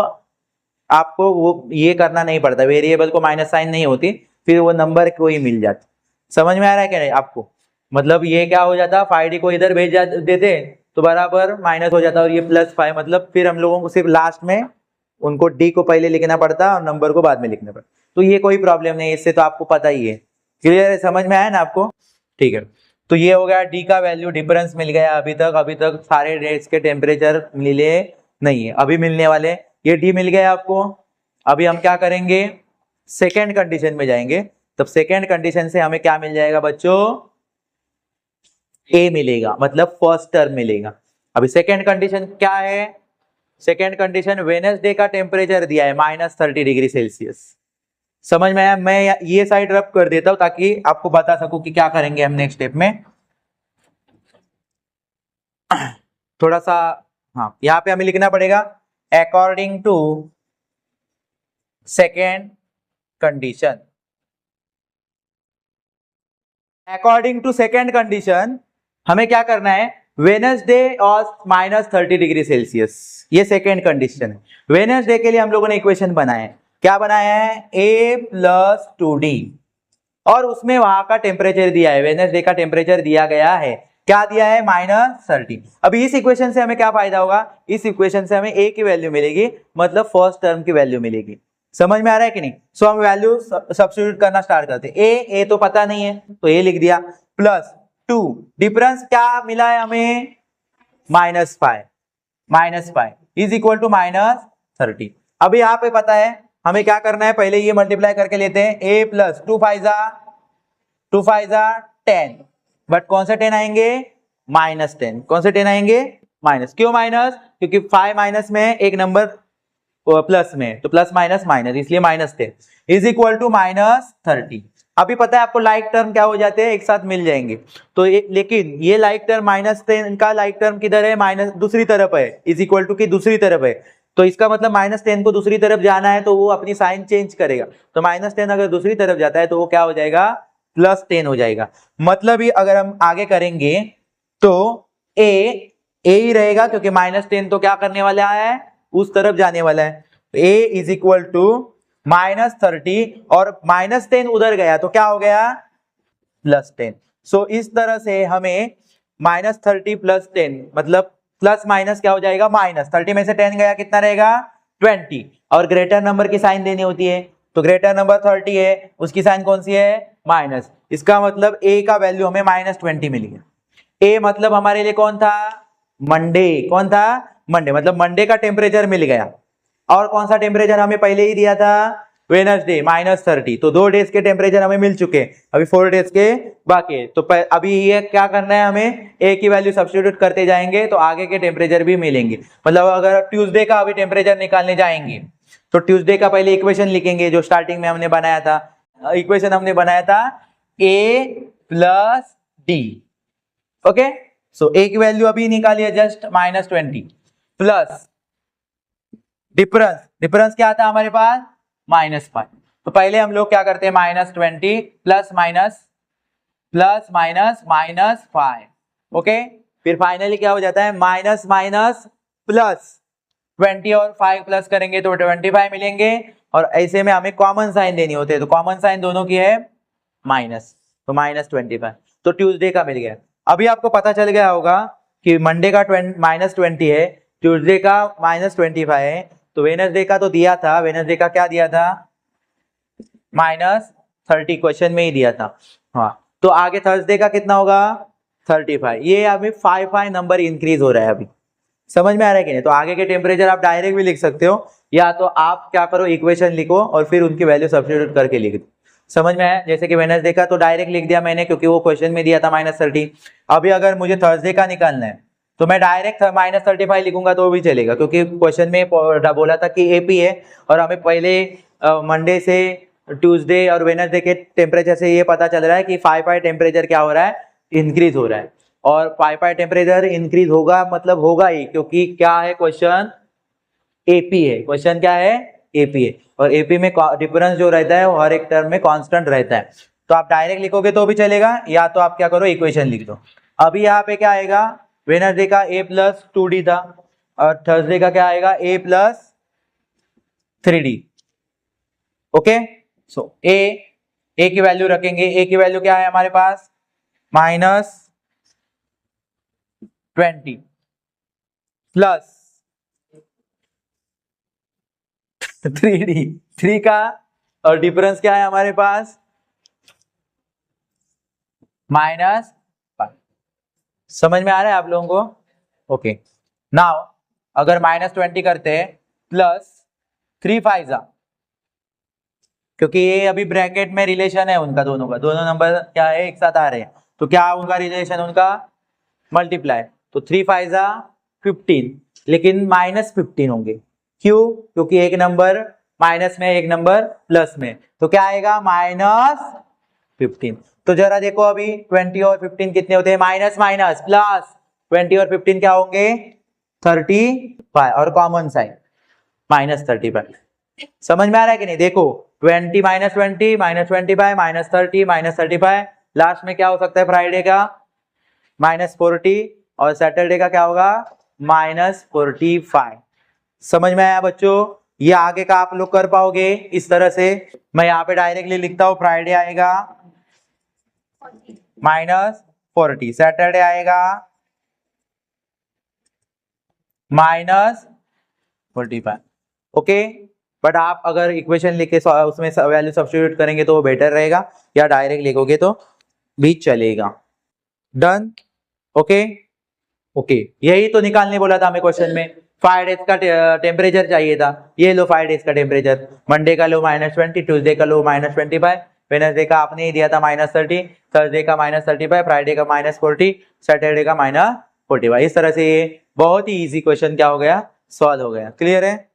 [SPEAKER 1] आपको वो ये करना नहीं पड़ता, वेरिएबल को माइनस साइन नहीं होती, फिर वो नंबर को ही मिल जाती। समझ में आ रहा है क्या नहीं आपको? मतलब ये क्या हो जाता, 5d को इधर भेज देते तो बराबर माइनस हो जाता, और ये +5, मतलब फिर हम लोगों को सिर्फ लास्ट में उनको d को पहले लिखना पड़ता और नंबर को बाद में लिखना पड़ता। तो ये कोई प्रॉब्लम नहीं, इससे तो आपको पता ही है। क्लियर है, समझ में आया ना आपको? ठीक है, तो ये हो गया d का वैल्यू, डिफरेंस मिल गया। अभी तक सारे डेट्स के टेम्परेचर मिले नहीं है, अभी मिलने वाले। ये d मिल गया आपको। अभी हम क्या करेंगे, सेकेंड कंडीशन में जाएंगे। तब सेकेंड कंडीशन से हमें क्या मिल जाएगा बच्चों, a मिलेगा, मतलब फर्स्ट टर्म मिलेगा। अभी सेकेंड कंडीशन क्या है, सेकेंड कंडीशन वेडनेसडे का टेम्परेचर दिया है -30 डिग्री सेल्सियस। समझ में आया? मैं ये साइड रब कर देता हूं ताकि आपको बता सकूं कि क्या करेंगे हम नेक्स्ट स्टेप में। थोड़ा सा, हाँ, यहां पे हमें लिखना पड़ेगा according to second condition. According to second condition हमें क्या करना है, वेडनेसडे और -30 डिग्री सेल्सियस, ये सेकेंड कंडीशन है। वेडनेसडे के लिए हम लोगों ने इक्वेशन बनाया है, क्या बनाया है, a + 2d और उसमें वहां का टेम्परेचर दिया है, वेडनेसडे का टेम्परेचर दिया गया है, क्या दिया है -30। अभी इस इक्वेशन से हमें क्या फायदा होगा, इस इक्वेशन से हमें ए की वैल्यू मिलेगी, मतलब फर्स्ट टर्म की वैल्यू मिलेगी। समझ में आ रहा है कि नहीं? सो हम वैल्यू सब्स्टिट्यूट करना स्टार्ट करते हैं। ए तो पता नहीं है तो ए लिख दिया, प्लस 2, डिफरेंस क्या मिला है हमें -5 इज इक्वल टू -30। अभी यहाँ पे पता है हमें क्या करना है, पहले ये मल्टीप्लाई करके लेते हैं, a प्लस 2 5 10, बट कौन से 10 आएंगे, -10। कौन से 10 आएंगे, माइनस। क्यों माइनस, क्योंकि 5 माइनस में एक नंबर प्लस में, तो प्लस माइनस माइनस, इसलिए -10 इज इक्वल टू -30। अभी पता है आपको लाइक टर्म क्या हो जाते हैं, एक साथ मिल जाएंगे। तो लेकिन ये लाइक टर्म -10 का लाइक टर्म किधर है, माइनस दूसरी तरफ है, इज इक्वल टू की दूसरी तरफ है। तो इसका मतलब -10 को दूसरी तरफ जाना है तो वो अपनी साइन चेंज करेगा। तो -10 अगर दूसरी तरफ जाता है तो वो क्या हो जाएगा, +10 हो जाएगा। मतलब ही अगर हम आगे करेंगे तो ए ही रहेगा, क्योंकि -10 तो क्या करने वाला है, उस तरफ जाने वाला है। a इज इक्वल टू -30 और -10 उधर गया तो क्या हो गया, +10। सो इस तरह से हमें -30 + 10 मतलब प्लस माइनस क्या हो जाएगा, -30 में से 10 गया, कितना रहेगा 20। और ग्रेटर नंबर की साइन देनी होती है, तो ग्रेटर नंबर 30 है, उसकी साइन कौन सी है, माइनस। इसका मतलब a का वैल्यू हमें -20 मिल गया। a मतलब हमारे लिए कौन था, मंडे। कौन था, मंडे। मतलब मंडे का टेम्परेचर मिल गया। और कौन सा टेम्परेचर हमें पहले ही दिया था, वेडनेसडे -30। तो 2 डेज के टेम्परेचर हमें मिल चुके, अभी 4 डेज के बाकी है। तो अभी ये क्या करना है, हमें ए की वैल्यू सब्स्टिट्यूट करते जाएंगे तो आगे के टेम्परेचर भी मिलेंगे। मतलब अगर ट्यूसडे का अभी टेम्परेचर निकालने जाएंगे तो ट्यूसडे का पहले इक्वेशन लिखेंगे जो स्टार्टिंग में हमने बनाया था। इक्वेशन हमने बनाया था a + d। Okay, so a की वैल्यू अभी निकालिए, जस्ट -20 प्लस डिफरेंस क्या आता है हमारे पास, -5। तो पहले हम लोग क्या करते हैं, -20 प्लस माइनस -5। ओके, फिर फाइनली क्या हो जाता है, माइनस प्लस 20 और 5 प्लस करेंगे तो 25 मिलेंगे। और ऐसे में हमें कॉमन साइन देनी होती है, तो कॉमन साइन दोनों की है माइनस, तो -25। तो ट्यूसडे का मिल गया। अभी आपको पता चल गया होगा कि मंडे का -20 है, ट्यूसडे का -25 है। तो वेडनेसडे का तो दिया था, वेडनेसडे का क्या दिया था, -30 क्वेश्चन में ही दिया था। हाँ, तो आगे थर्सडे का कितना होगा, 35। ये अभी 5 नंबर इंक्रीज हो रहा है। अभी समझ में आ रहा है कि नहीं? तो आगे के टेम्परेचर आप डायरेक्ट भी लिख सकते हो, या तो आप क्या करो, इक्वेशन लिखो और फिर उनकी वैल्यू सब्स्टिट्यूट करके लिख दो। समझ में आया? जैसे कि वेडनेसडे का तो डायरेक्ट लिख दिया मैंने, क्योंकि वो क्वेश्चन में दिया था -30। अभी अगर मुझे थर्सडे का निकालना है तो मैं डायरेक्ट -35 लिखूंगा तो भी चलेगा, क्योंकि क्वेश्चन में बोला था कि एपी है और हमें पहले मंडे से ट्यूसडे और वेडनेसडे के टेम्परेचर से ये पता चल रहा है कि 5 टेम्परेचर क्या हो रहा है, इंक्रीज हो रहा है। और 5 टेम्परेचर इंक्रीज होगा, मतलब होगा ही, क्योंकि क्या है, क्वेश्चन एपी है। क्वेश्चन क्या है, एपी है। और एपी में डिफरेंस जो रहता है वो हर एक टर्म में कांस्टेंट रहता है। तो आप डायरेक्ट लिखोगे तो भी चलेगा, या तो आप क्या करो, इक्वेशन लिख दो। अभी यहाँ पे क्या आएगा, वेडनेसडे का a + 2d था और थर्सडे का क्या आएगा, a + 3d। Okay, so a की वैल्यू रखेंगे। a की वैल्यू क्या है हमारे पास, -20 प्लस 3d, 3 का, और डिफरेंस क्या है हमारे पास, -5। समझ में आ रहा है आप लोगों को? ओके, नाउ अगर -20 करते हैं प्लस 3 5 क्योंकि ये अभी ब्रैकेट में रिलेशन है उनका, दोनों का, दोनों नंबर क्या है, एक साथ आ रहे हैं, तो क्या उनका रिलेशन, उनका मल्टीप्लाई। तो 3 5 15, लेकिन -15 होंगे। क्यों, क्योंकि एक नंबर माइनस में, एक नंबर प्लस में, तो क्या आएगा, -15। तो जरा देखो अभी 20 और 15 कितने होते हैं, माइनस माइनस प्लस, 20 और 15 क्या होंगे, 35, और कॉमन साइन -35। समझ में आ रहा है कि नहीं? देखो 20 -20 -25 -30 -35, लास्ट में क्या हो सकता है, फ्राइडे का -40 और सैटरडे का क्या होगा, -45। समझ में आया बच्चों? ये आगे का आप लोग कर पाओगे इस तरह से। मैं यहाँ पे डायरेक्टली लिखता हूँ, फ्राइडे आएगा -40, सैटरडे आएगा -45। ओके, बट आप अगर इक्वेशन लिखे उसमें वैल्यू सब्स्टिट्यूट करेंगे तो वो बेटर रहेगा, या डायरेक्ट लिखोगे तो भी चलेगा। डन। ओके ओके, यही तो निकालने बोला था हमें क्वेश्चन में। 5 डेज का टेम्परेचर चाहिए था, ये लो 5 डेज का टेम्परेचर। मंडे का लो -20, ट्यूसडे का लो -25, वेडनेसडे का आपने ही दिया था -30, थर्सडे का -35, फ्राइडे का -40, सैटरडे का -45। इस तरह से ये बहुत ही इजी क्वेश्चन क्या हो गया, सॉल्व हो गया। क्लियर है?